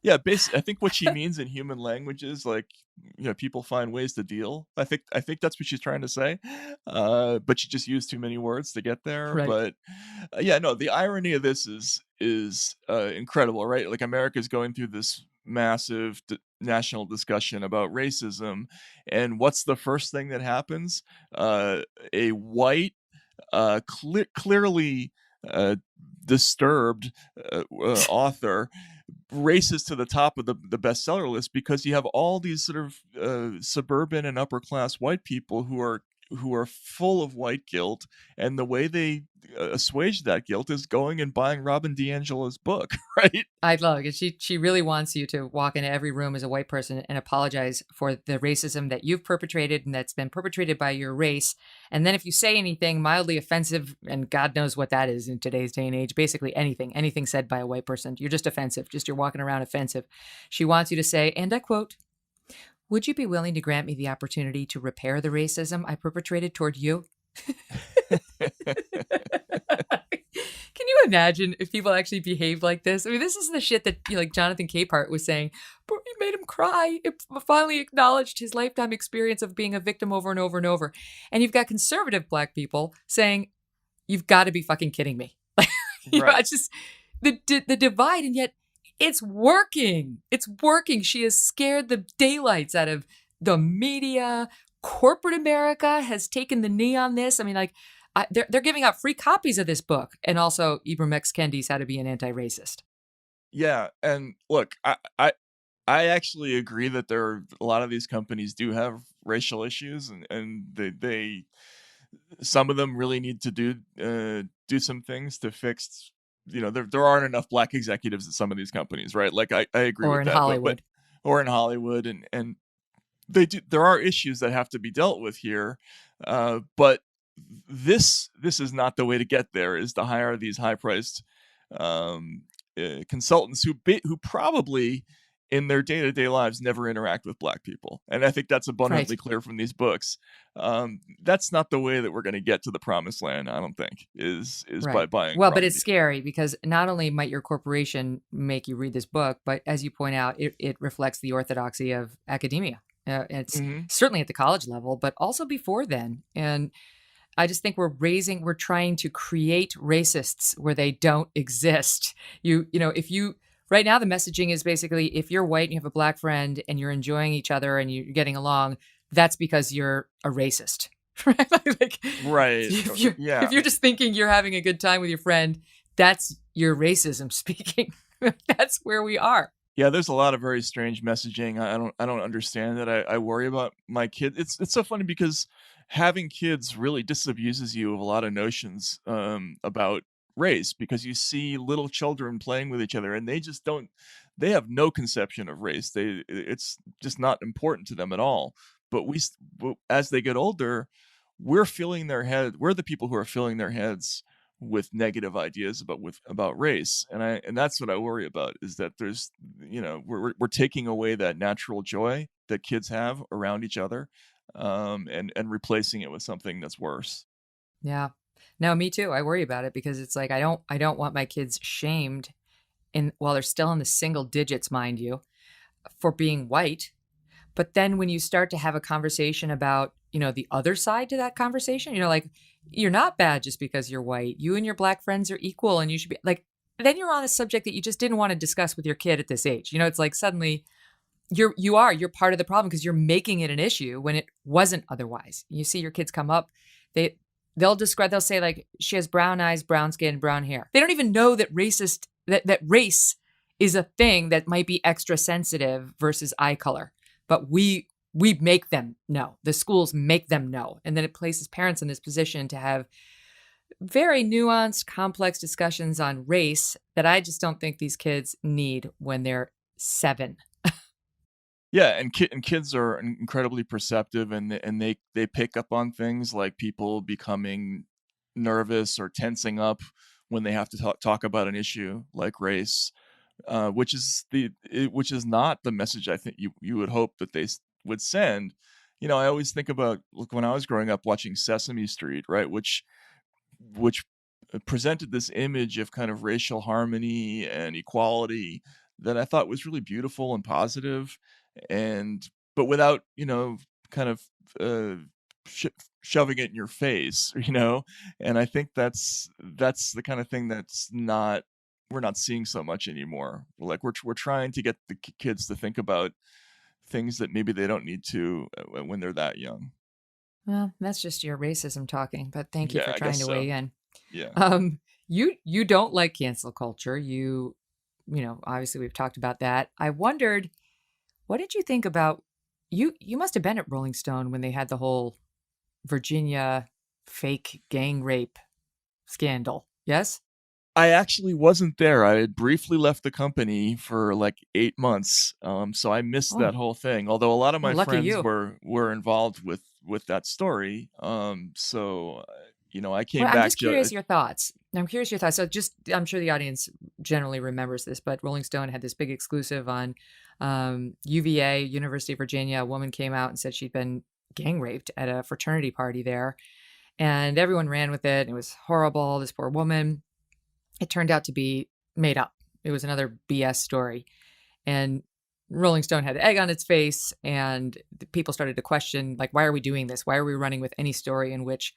Speaker 3: Yeah, basically, I think what she means in human language is like, people find ways to deal. I think that's what she's trying to say, but she just used too many words to get there.
Speaker 1: Right.
Speaker 3: But yeah, no, the irony of this is incredible, right? Like America's going through this massive national discussion about racism, and what's the first thing that happens? A white, clearly uh, disturbed author races to the top of the bestseller list because you have all these sort of suburban and upper class white people who are full of white guilt, and the way they assuage that guilt is going and buying Robin DiAngelo's book, right?
Speaker 1: I love it. She really wants you to walk into every room as a white person and apologize for the racism that you've perpetrated and that's been perpetrated by your race. And then if you say anything mildly offensive, and God knows what that is in today's day and age, basically anything said by a white person, you're just offensive. Just you're walking around offensive. She wants you to say, and I quote, "Would you be willing to grant me the opportunity to repair the racism I perpetrated toward you?" Can you imagine if people actually behaved like this? I mean, this is the shit that like Jonathan Capehart was saying. But it made him cry. It finally acknowledged his lifetime experience of being a victim over and over and over. And you've got conservative Black people saying, "You've got to be fucking kidding me."
Speaker 3: Right.
Speaker 1: It's just the divide, and yet it's working. It's working. She has scared the daylights out of the media. Corporate America has taken the knee on this. I mean, like, they're giving out free copies of this book, and also Ibram X. Kendi's How to Be an Anti-Racist.
Speaker 3: Yeah, and look, I actually agree that there are a lot of these companies do have racial issues, and they some of them really need to do some things to fix. There aren't enough Black executives at some of these companies, right? Like I agree
Speaker 1: Or
Speaker 3: with
Speaker 1: in
Speaker 3: that,
Speaker 1: Hollywood.
Speaker 3: or in Hollywood, and there are issues that have to be dealt with here, but this is not the way to get there. Is to hire these high priced um, consultants who probably in their day to day lives never interact with Black people, and I think that's abundantly clear from these books. That's not the way that we're going to get to the promised land. I don't think is by buying.
Speaker 1: Well, but it's scary because not only might your corporation make you read this book, but as you point out, it reflects the orthodoxy of academia. It's certainly at the college level, but also before then. And I just think we're trying to create racists where they don't exist. Right now the messaging is basically, if you're white and you have a Black friend and you're enjoying each other and you're getting along, that's because you're a racist.
Speaker 3: Right.
Speaker 1: If you're just thinking you're having a good time with your friend, that's your racism speaking. That's where we are.
Speaker 3: Yeah, there's a lot of very strange messaging. I don't understand it. I worry about my kid. It's so funny because having kids really disabuses you of a lot of notions about race, because you see little children playing with each other and they have no conception of race. It's just not important to them at all. But as they get older, we're the people who are filling their heads with negative ideas about race, and that's what I worry about, is that there's we're taking away that natural joy that kids have around each other, and replacing it with something that's worse.
Speaker 1: Yeah, no, me too. I worry about it because it's like I don't want my kids shamed while they're still in the single digits, mind you, for being white. But then when you start to have a conversation about the other side to that conversation, like, you're not bad just because you're white. You and your Black friends are equal, and you should be like. Then you're on a subject that you just didn't want to discuss with your kid at this age. It's like suddenly you're part of the problem because you're making it an issue when it wasn't otherwise. You see your kids come up, they'll say like, she has brown eyes, brown skin, brown hair. They don't even know that that race is a thing that might be extra sensitive versus eye color, but we make them know. The schools make them know. And then it places parents in this position to have very nuanced, complex discussions on race that I just don't think these kids need when they're 7.
Speaker 3: Yeah, and kids are incredibly perceptive, and they pick up on things like people becoming nervous or tensing up when they have to talk about an issue like race, which is not the message I think you would hope that they would send. I always think about, look, when I was growing up watching Sesame Street, right, which presented this image of kind of racial harmony and equality that I thought was really beautiful and positive, and but without, kind of uh, sh- shoving it in your face, And I think that's the kind of thing that's not we're not seeing so much anymore. Like we're trying to get the kids to think about things that maybe they don't need to when they're that young.
Speaker 1: Well, that's just your racism talking, but thank you
Speaker 3: Yeah,
Speaker 1: for
Speaker 3: I
Speaker 1: trying
Speaker 3: guess
Speaker 1: to
Speaker 3: so.
Speaker 1: weigh in.
Speaker 3: Yeah.
Speaker 1: You don't like cancel culture. Obviously we've talked about that. I wondered, what did you think about you must have been at Rolling Stone when they had the whole Virginia fake gang rape scandal. Yes?
Speaker 3: I actually wasn't there. I had briefly left the company for like 8 months, so I missed
Speaker 1: Oh,
Speaker 3: that whole thing. Although a lot of
Speaker 1: well,
Speaker 3: my
Speaker 1: lucky
Speaker 3: friends
Speaker 1: you.
Speaker 3: were involved with that story, I
Speaker 1: Well,
Speaker 3: came
Speaker 1: I'm
Speaker 3: back.
Speaker 1: just curious your thoughts. I'm curious your thoughts. So I'm sure the audience generally remembers this, but Rolling Stone had this big exclusive on UVA, University of Virginia. A woman came out and said she'd been gang raped at a fraternity party there, and everyone ran with it. It was horrible. This poor woman. It turned out to be made up. It was another BS story, and Rolling Stone had egg on its face, and people started to question, like, why are we doing this? Why are we running with any story in which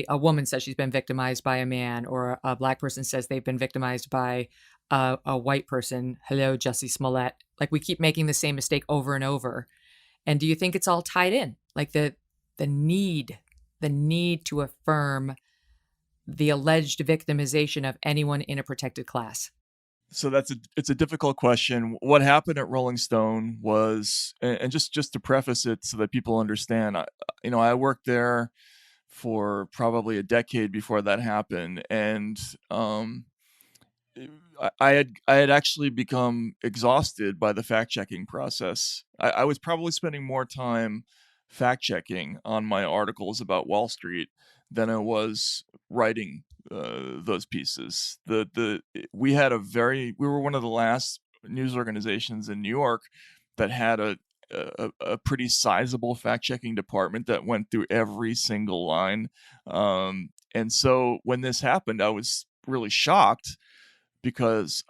Speaker 1: a woman says she's been victimized by a man, or a black person says they've been victimized by a white person? Hello, Jussie Smollett. Like, we keep making the same mistake over and over. And do you think it's all tied in? Like the need, the need to affirm the alleged victimization of anyone in a protected class?
Speaker 3: So it's a difficult question. What happened at Rolling Stone was, and just to preface it so that people understand, I worked there for probably a decade before that happened, and I had actually become exhausted by the fact checking process. I was probably spending more time fact checking on my articles about Wall Street than I was writing those pieces. We were one of the last news organizations in New York that had a pretty sizable fact checking department that went through every single line. And so when this happened, I was really shocked because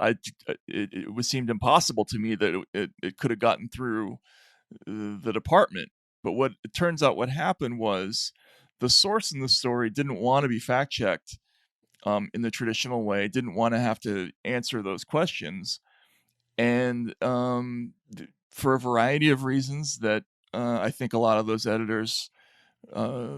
Speaker 3: it seemed impossible to me that it could have gotten through the department. But what it turns out, what happened was the source in the story didn't want to be fact checked in the traditional way, didn't want to have to answer those questions, and for a variety of reasons that I think a lot of those editors uh,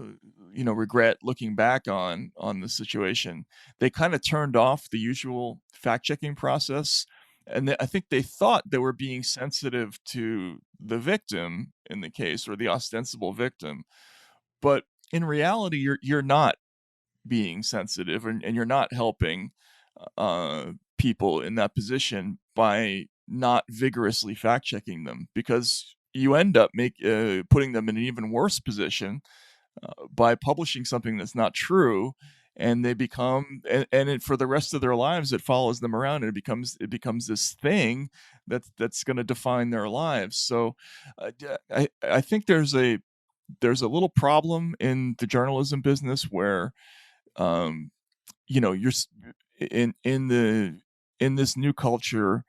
Speaker 3: regret looking back on the situation. They kind of turned off the usual fact checking process, and I think they thought they were being sensitive to the victim in the case, or the ostensible victim. But in reality, you're not being sensitive, and you're not helping people in that position by not vigorously fact checking them, because you end up putting them in an even worse position by publishing something that's not true, and they become for the rest of their lives it follows them around, and it becomes this thing that's going to define their lives. So I think there's a little problem in the journalism business where um, you're in this new culture,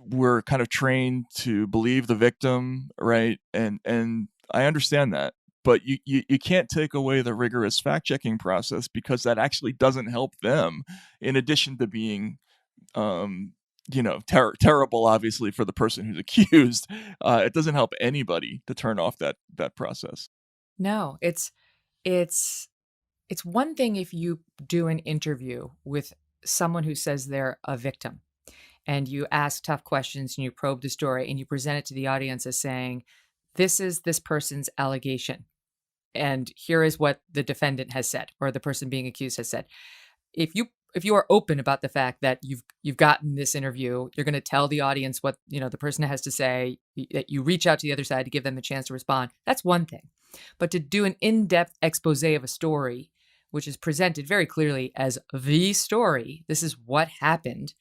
Speaker 3: we're kind of trained to believe the victim, right? And I understand that, but you can't take away the rigorous fact checking process, because that actually doesn't help them. In addition to being, terrible, obviously, for the person who's accused, it doesn't help anybody to turn off that process.
Speaker 1: No, it's it's one thing if you do an interview with someone who says they're a victim, and you ask tough questions and you probe the story and you present it to the audience as saying, this is this person's allegation, and here is what the defendant has said, or the person being accused has said. If you are open about the fact that you've gotten this interview, you're going to tell the audience what the person has to say, that you reach out to the other side to give them the chance to respond. That's one thing. But to do an in-depth expose of a story, which is presented very clearly as the story, this is what happened,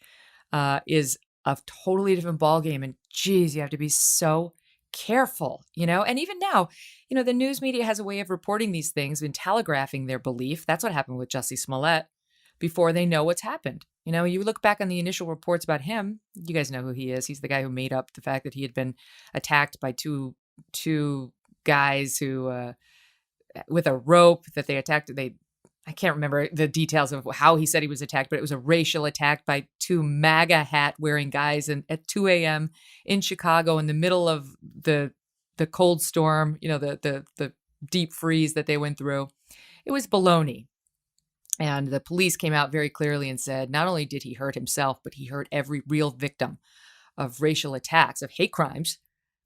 Speaker 1: is a totally different ballgame. And geez, you have to be so careful. And even now, the news media has a way of reporting these things and telegraphing their belief. That's what happened with Jussie Smollett. before they know what's happened. You look back on the initial reports about him. You guys know who he is. He's the guy who made up the fact that he had been attacked by two guys who with a rope that they attacked. I can't remember the details of how he said he was attacked, but it was a racial attack by two MAGA hat wearing guys at 2 a.m. in Chicago in the middle of the cold storm, the deep freeze that they went through. It was baloney. And the police came out very clearly and said, not only did he hurt himself, but he hurt every real victim of racial attacks, of hate crimes,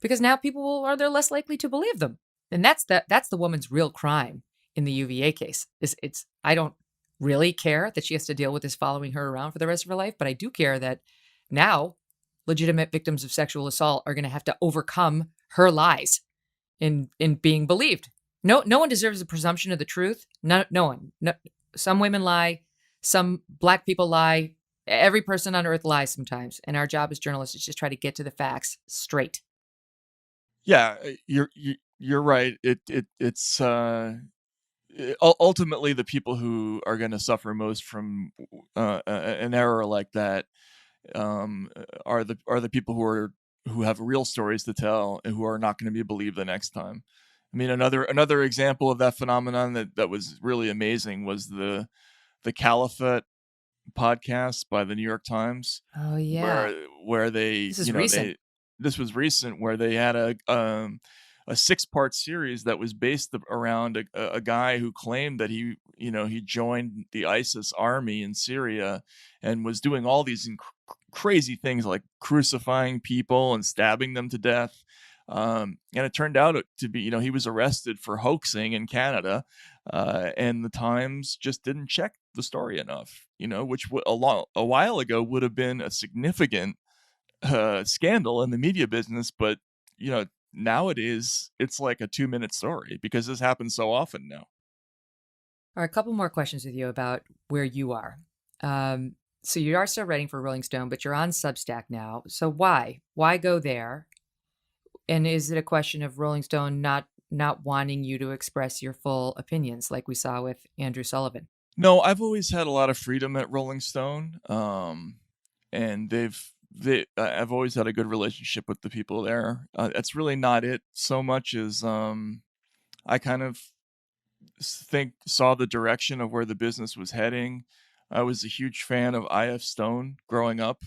Speaker 1: because now people they're less likely to believe them. And that's the woman's real crime in the UVA case. I don't really care that she has to deal with this following her around for the rest of her life, but I do care that now legitimate victims of sexual assault are going to have to overcome her lies in being believed. No one deserves a presumption of the truth. No one. No, some women lie. Some Black people lie. Every person on earth lies sometimes. And our job as journalists is just try to get to the facts straight.
Speaker 3: Yeah, you're right. It's ultimately the people who are going to suffer most from an error like that are the people who have real stories to tell and who are not going to be believed the next time. I mean, another example of that phenomenon that was really amazing was the Caliphate podcast by the New York Times.
Speaker 1: Oh yeah,
Speaker 3: where they
Speaker 1: this is recent.
Speaker 3: This was recent, where they had a 6-part series that was based around a guy who claimed that he joined the ISIS army in Syria and was doing all these crazy things like crucifying people and stabbing them to death. And it turned out to be, he was arrested for hoaxing in Canada, and the Times just didn't check the story enough, which a while ago would have been a significant scandal in the media business. But, nowadays it's like a 2-minute story because this happens so often now.
Speaker 1: All right, a couple more questions with you about where you are. So you are still writing for Rolling Stone, but you're on Substack now. So why go there? And is it a question of Rolling Stone not wanting you to express your full opinions like we saw with Andrew Sullivan?
Speaker 3: No, I've always had a lot of freedom at Rolling Stone. And I've always had a good relationship with the people there. That's really not it so much as I kind of saw the direction of where the business was heading. I was a huge fan of I.F. Stone growing up.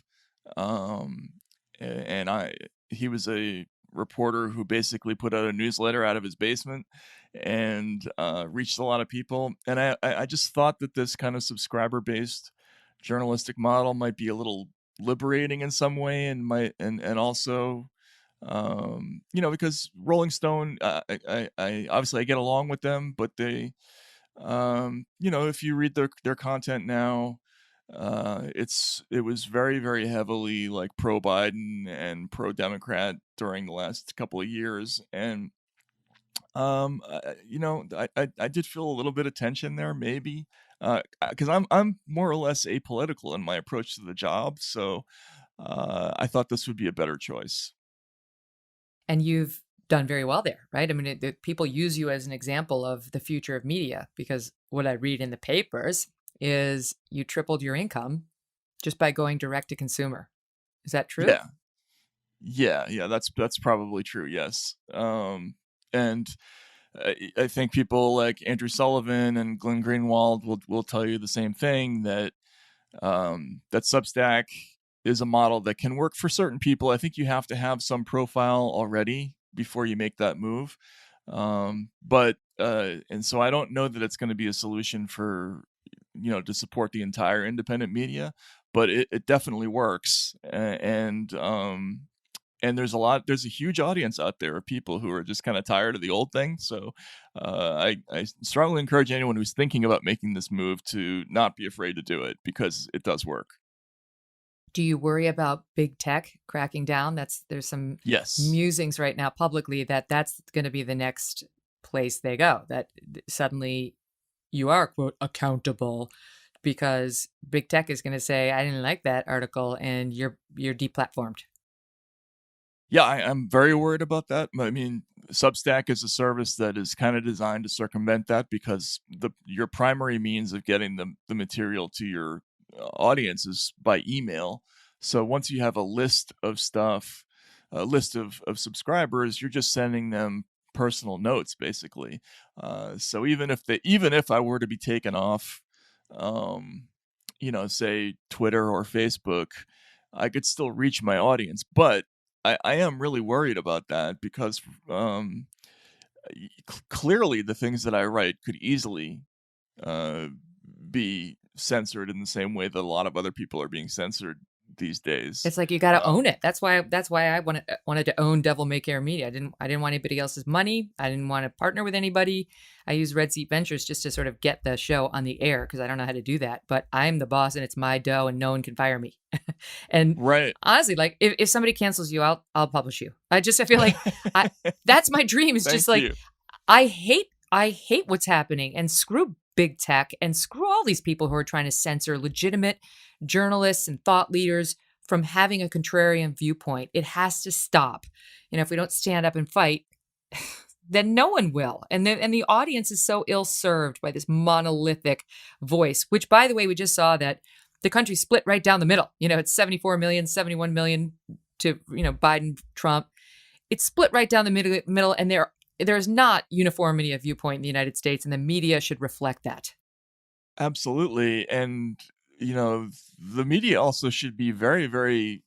Speaker 3: And he was a reporter who basically put out a newsletter out of his basement and reached a lot of people. And I just thought that this kind of subscriber-based journalistic model might be a little liberating in some way, and also because Rolling Stone, I obviously I get along with them, but they if you read their content now, it was very, very heavily like pro Biden and pro Democrat during the last couple of years, and I did feel a little bit of tension there, maybe, because I'm more or less apolitical in my approach to the job, so I thought this would be a better choice.
Speaker 1: And you've done very well there, right? I mean, people use you as an example of the future of media, because what I read in the papers is you tripled your income just by going direct to consumer. Is that true?
Speaker 3: Yeah, that's probably true. Yes. And I think people like Andrew Sullivan and Glenn Greenwald will tell you the same thing, that that Substack is a model that can work for certain people. I think you have to have some profile already before you make that move. And so I don't know that it's going to be a solution for, to support the entire independent media, but it definitely works. And there's a huge audience out there of people who are just kind of tired of the old thing. So I strongly encourage anyone who's thinking about making this move to not be afraid to do it, because it does work.
Speaker 1: Do you worry about big tech cracking down? There's some musings right now publicly that's going to be the next place they go, that suddenly you are, quote, accountable, because big tech is going to say, I didn't like that article, and you're deplatformed.
Speaker 3: Yeah, I'm very worried about that. I mean, Substack is a service that is kind of designed to circumvent that, because your primary means of getting the material to your audience is by email. So once you have a list of stuff, a list of subscribers, you're just sending them personal notes, basically. So even if I were to be taken off, say Twitter or Facebook, I could still reach my audience. But I am really worried about that, because clearly the things that I write could easily uh, be censored in the same way that a lot of other people are being censored these days.
Speaker 1: It's like you got to own it. That's why I wanted to own Devil May Care Media. I didn't want anybody else's money. I didn't want to partner with anybody. I use Red Seat Ventures just to sort of get the show on the air, because I don't know how to do that. But I'm the boss and it's my dough and no one can fire me. And
Speaker 3: Right.
Speaker 1: honestly, like if somebody cancels you, I'll publish you. I feel like that's my dream. Is just like,
Speaker 3: you.
Speaker 1: I hate what's happening, and screw big tech and screw all these people who are trying to censor legitimate journalists and thought leaders from having a contrarian viewpoint. It has to stop. If we don't stand up and fight, then no one will. And the audience is so ill-served by this monolithic voice, which, by the way, we just saw that the country split right down the middle. It's 74 million, 71 million to, Biden, Trump. It's split right down the middle, and there's not uniformity of viewpoint in the United States, and the media should reflect that.
Speaker 3: Absolutely. And, the media also should be very, very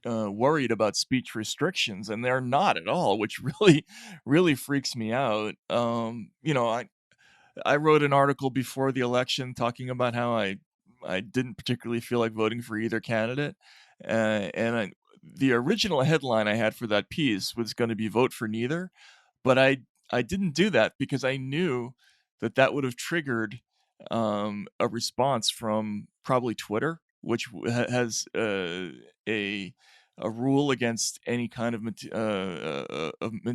Speaker 3: worried about speech restrictions, and they're not at all, which really, really freaks me out. I wrote an article before the election talking about how I didn't particularly feel like voting for either candidate. The original headline I had for that piece was going to be "Vote for neither." But I didn't do that because I knew that would have triggered a response from probably Twitter, which has a rule against any kind of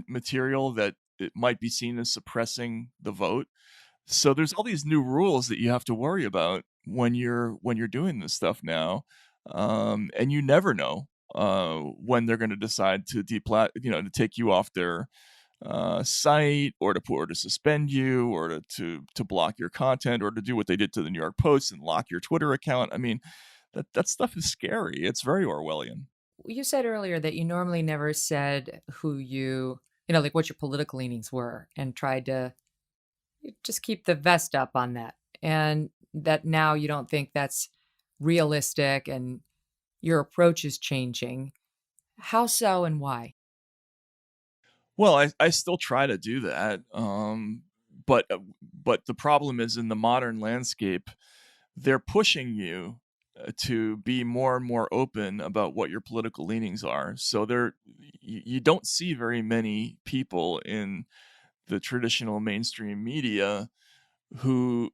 Speaker 3: material that it might be seen as suppressing the vote. So there's all these new rules that you have to worry about when you're doing this stuff now, and you never know when they're going to decide to to take you off their site, or to suspend you, or to block your content, or to do what they did to the New York Post and lock your Twitter account. I mean, that stuff is scary. It's very Orwellian.
Speaker 1: You said earlier that you normally never said who like what your political leanings were, and tried to just keep the vest up on that. And that now you don't think that's realistic, and your approach is changing. How so, and why?
Speaker 3: Well, I still try to do that. But the problem is, in the modern landscape, they're pushing you to be more and more open about what your political leanings are. So you don't see very many people in the traditional mainstream media who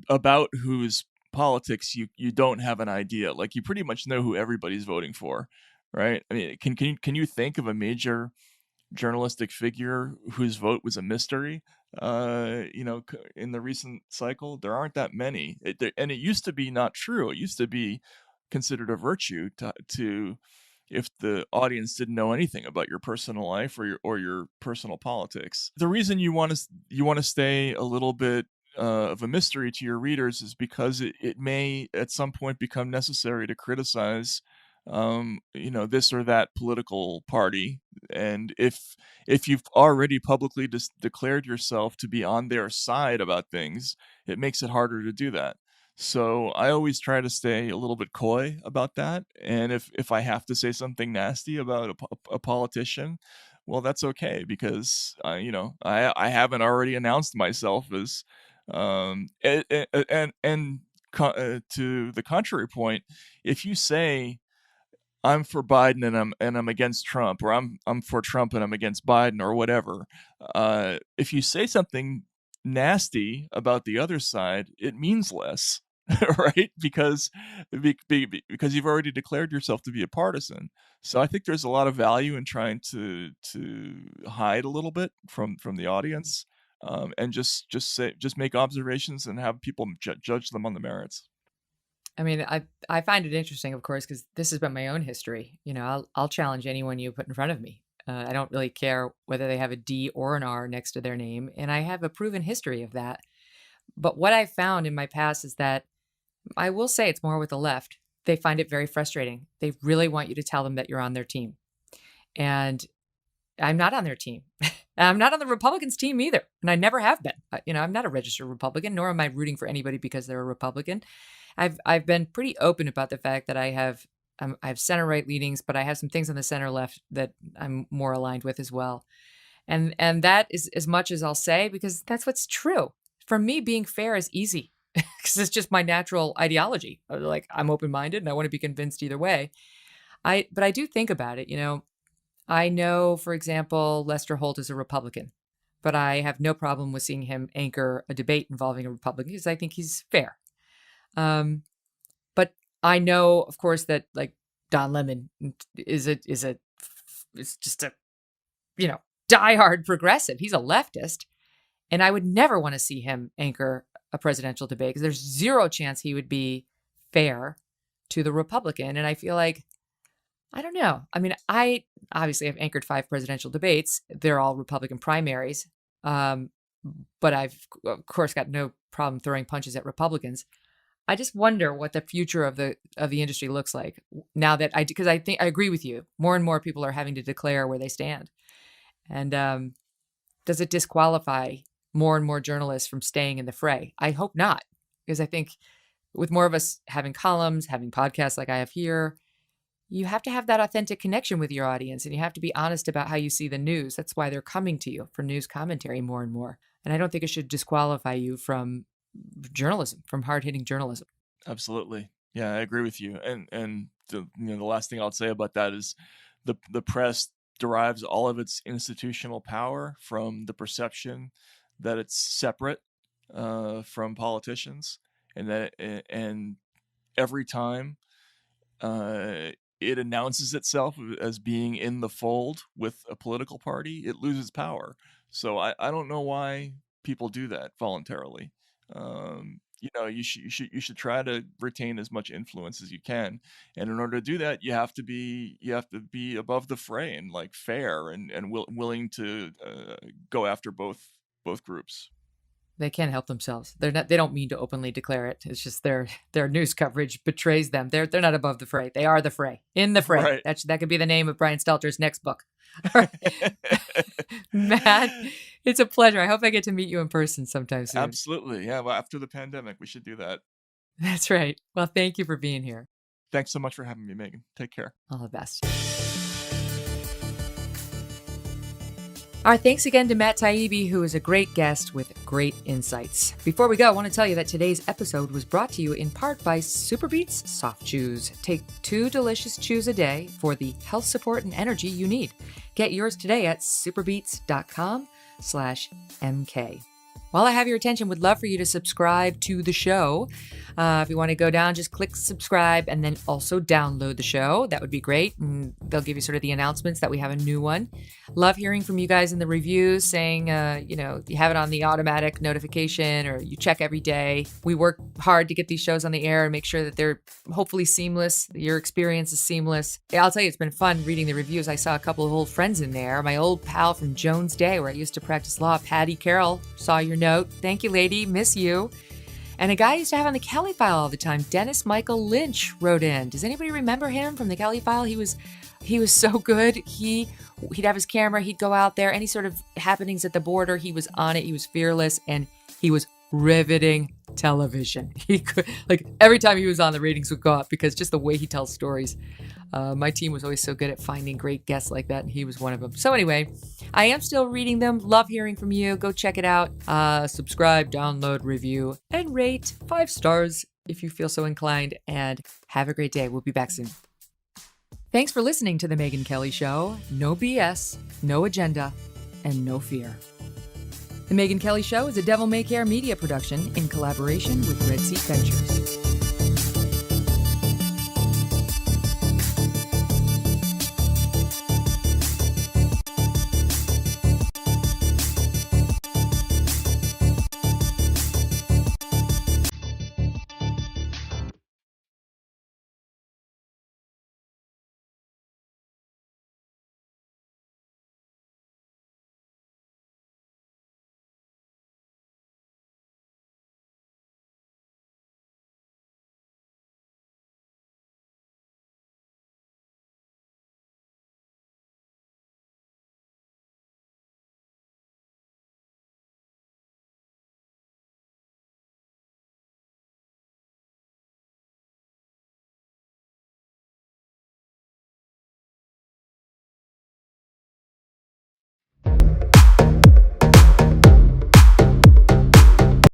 Speaker 3: about whose politics you don't have an idea. Like, you pretty much know who everybody's voting for, right? I mean, can you think of a major journalistic figure whose vote was a mystery in the recent cycle? There aren't that many. And it used to be not true. It used to be considered a virtue to if the audience didn't know anything about your personal life or your personal politics. The reason you want to stay a little bit of a mystery to your readers is because it may at some point become necessary to criticize this or that political party. And if you've already publicly declared yourself to be on their side about things, it makes it harder to do that. So I always try to stay a little bit coy about that. And if I have to say something nasty about a politician, well, that's okay, because I haven't already announced myself as to the contrary point, if you say I'm for Biden and I'm against Trump, or I'm for Trump and I'm against Biden, or whatever, if you say something nasty about the other side, it means less, right? Because you've already declared yourself to be a partisan. So I think there's a lot of value in trying to hide a little bit from the audience, and just make observations and have people judge them on the merits.
Speaker 1: I mean, I find it interesting, of course, because this has been my own history. I'll challenge anyone you put in front of me. I don't really care whether they have a D or an R next to their name, and I have a proven history of that. But what I've found in my past is that I will say it's more with the left. They find it very frustrating. They really want you to tell them that you're on their team. And I'm not on their team. I'm not on the Republicans' team either. And I never have been. I'm not a registered Republican, nor am I rooting for anybody because they're a Republican. I've been pretty open about the fact that I have center right leanings, but I have some things on the center left that I'm more aligned with as well. And that is as much as I'll say, because that's what's true. For me, being fair is easy because it's just my natural ideology. Like, I'm open-minded and I want to be convinced either way. But I do think about it. I know, for example, Lester Holt is a Republican, but I have no problem with seeing him anchor a debate involving a Republican because I think he's fair. But I know, of course, that like Don Lemon is just a diehard progressive. He's a leftist, and I would never want to see him anchor a presidential debate because there's zero chance he would be fair to the Republican. And I feel like, I don't know. I mean, I obviously have anchored 5 presidential debates. They're all Republican primaries. But I've, of course, got no problem throwing punches at Republicans. I just wonder what the future of the industry looks like now that because I think I agree with you. More and more people are having to declare where they stand. And does it disqualify more and more journalists from staying in the fray? I hope not, because I think with more of us having columns, having podcasts like I have here, you have to have that authentic connection with your audience, and you have to be honest about how you see the news. That's why they're coming to you for news commentary more and more. And I don't think it should disqualify you from journalism, from hard-hitting journalism.
Speaker 3: Absolutely. Yeah, I agree with you. And the last thing I'll say about that is the press derives all of its institutional power from the perception that it's separate from politicians, and every time it announces itself as being in the fold with a political party, it loses power. So I don't know why people do that voluntarily. You should try to retain as much influence as you can, and in order to do that, you have to be above the fray and like fair and willing to go after both groups.
Speaker 1: They can't help themselves. They don't mean to openly declare it. It's just their news coverage betrays them. They're not above the fray. They are the fray. In the fray.
Speaker 3: Right.
Speaker 1: That could be the name of Brian Stelter's next book. Matt, it's a pleasure. I hope I get to meet you in person sometime soon.
Speaker 3: Absolutely. Yeah. Well, after the pandemic, we should do that.
Speaker 1: That's right. Well, thank you for being here.
Speaker 3: Thanks so much for having me, Megyn. Take care.
Speaker 1: All the best. Our thanks again to Matt Taibbi, who is a great guest with great insights. Before we go, I want to tell you that today's episode was brought to you in part by SuperBeets Soft Chews. Take 2 delicious chews a day for the health support and energy you need. Get yours today at superbeets.com/MK. While I have your attention, would love for you to subscribe to the show. If you want to go down, just click subscribe and then also download the show. That would be great. And they'll give you sort of the announcements that we have a new one. Love hearing from you guys in the reviews saying, you have it on the automatic notification or you check every day. We work hard to get these shows on the air and make sure that they're hopefully seamless. Your experience is seamless. Yeah, I'll tell you, it's been fun reading the reviews. I saw a couple of old friends in there. My old pal from Jones Day, where I used to practice law, Patty Carroll, saw your note. Thank you, lady. Miss you. And a guy I used to have on the Kelly File all the time, Dennis Michael Lynch, wrote in. Does anybody remember him from the Kelly File? He was so good. He'd have his camera. He'd go out there. Any sort of happenings at the border, he was on it. He was fearless, and he was riveting television. He could, like, every time he was on, the ratings would go up because just the way he tells stories. My team was always so good at finding great guests like that, and he was one of them. So anyway, I am still reading them. Love hearing from you. Go check it out. Subscribe, download, review, and rate 5 stars if you feel so inclined. And have a great day. We'll be back soon. Thanks for listening to The Megyn Kelly Show. No BS, no agenda, and no fear. The Megyn Kelly Show is a Devil May Care media production in collaboration with Red Seat Ventures.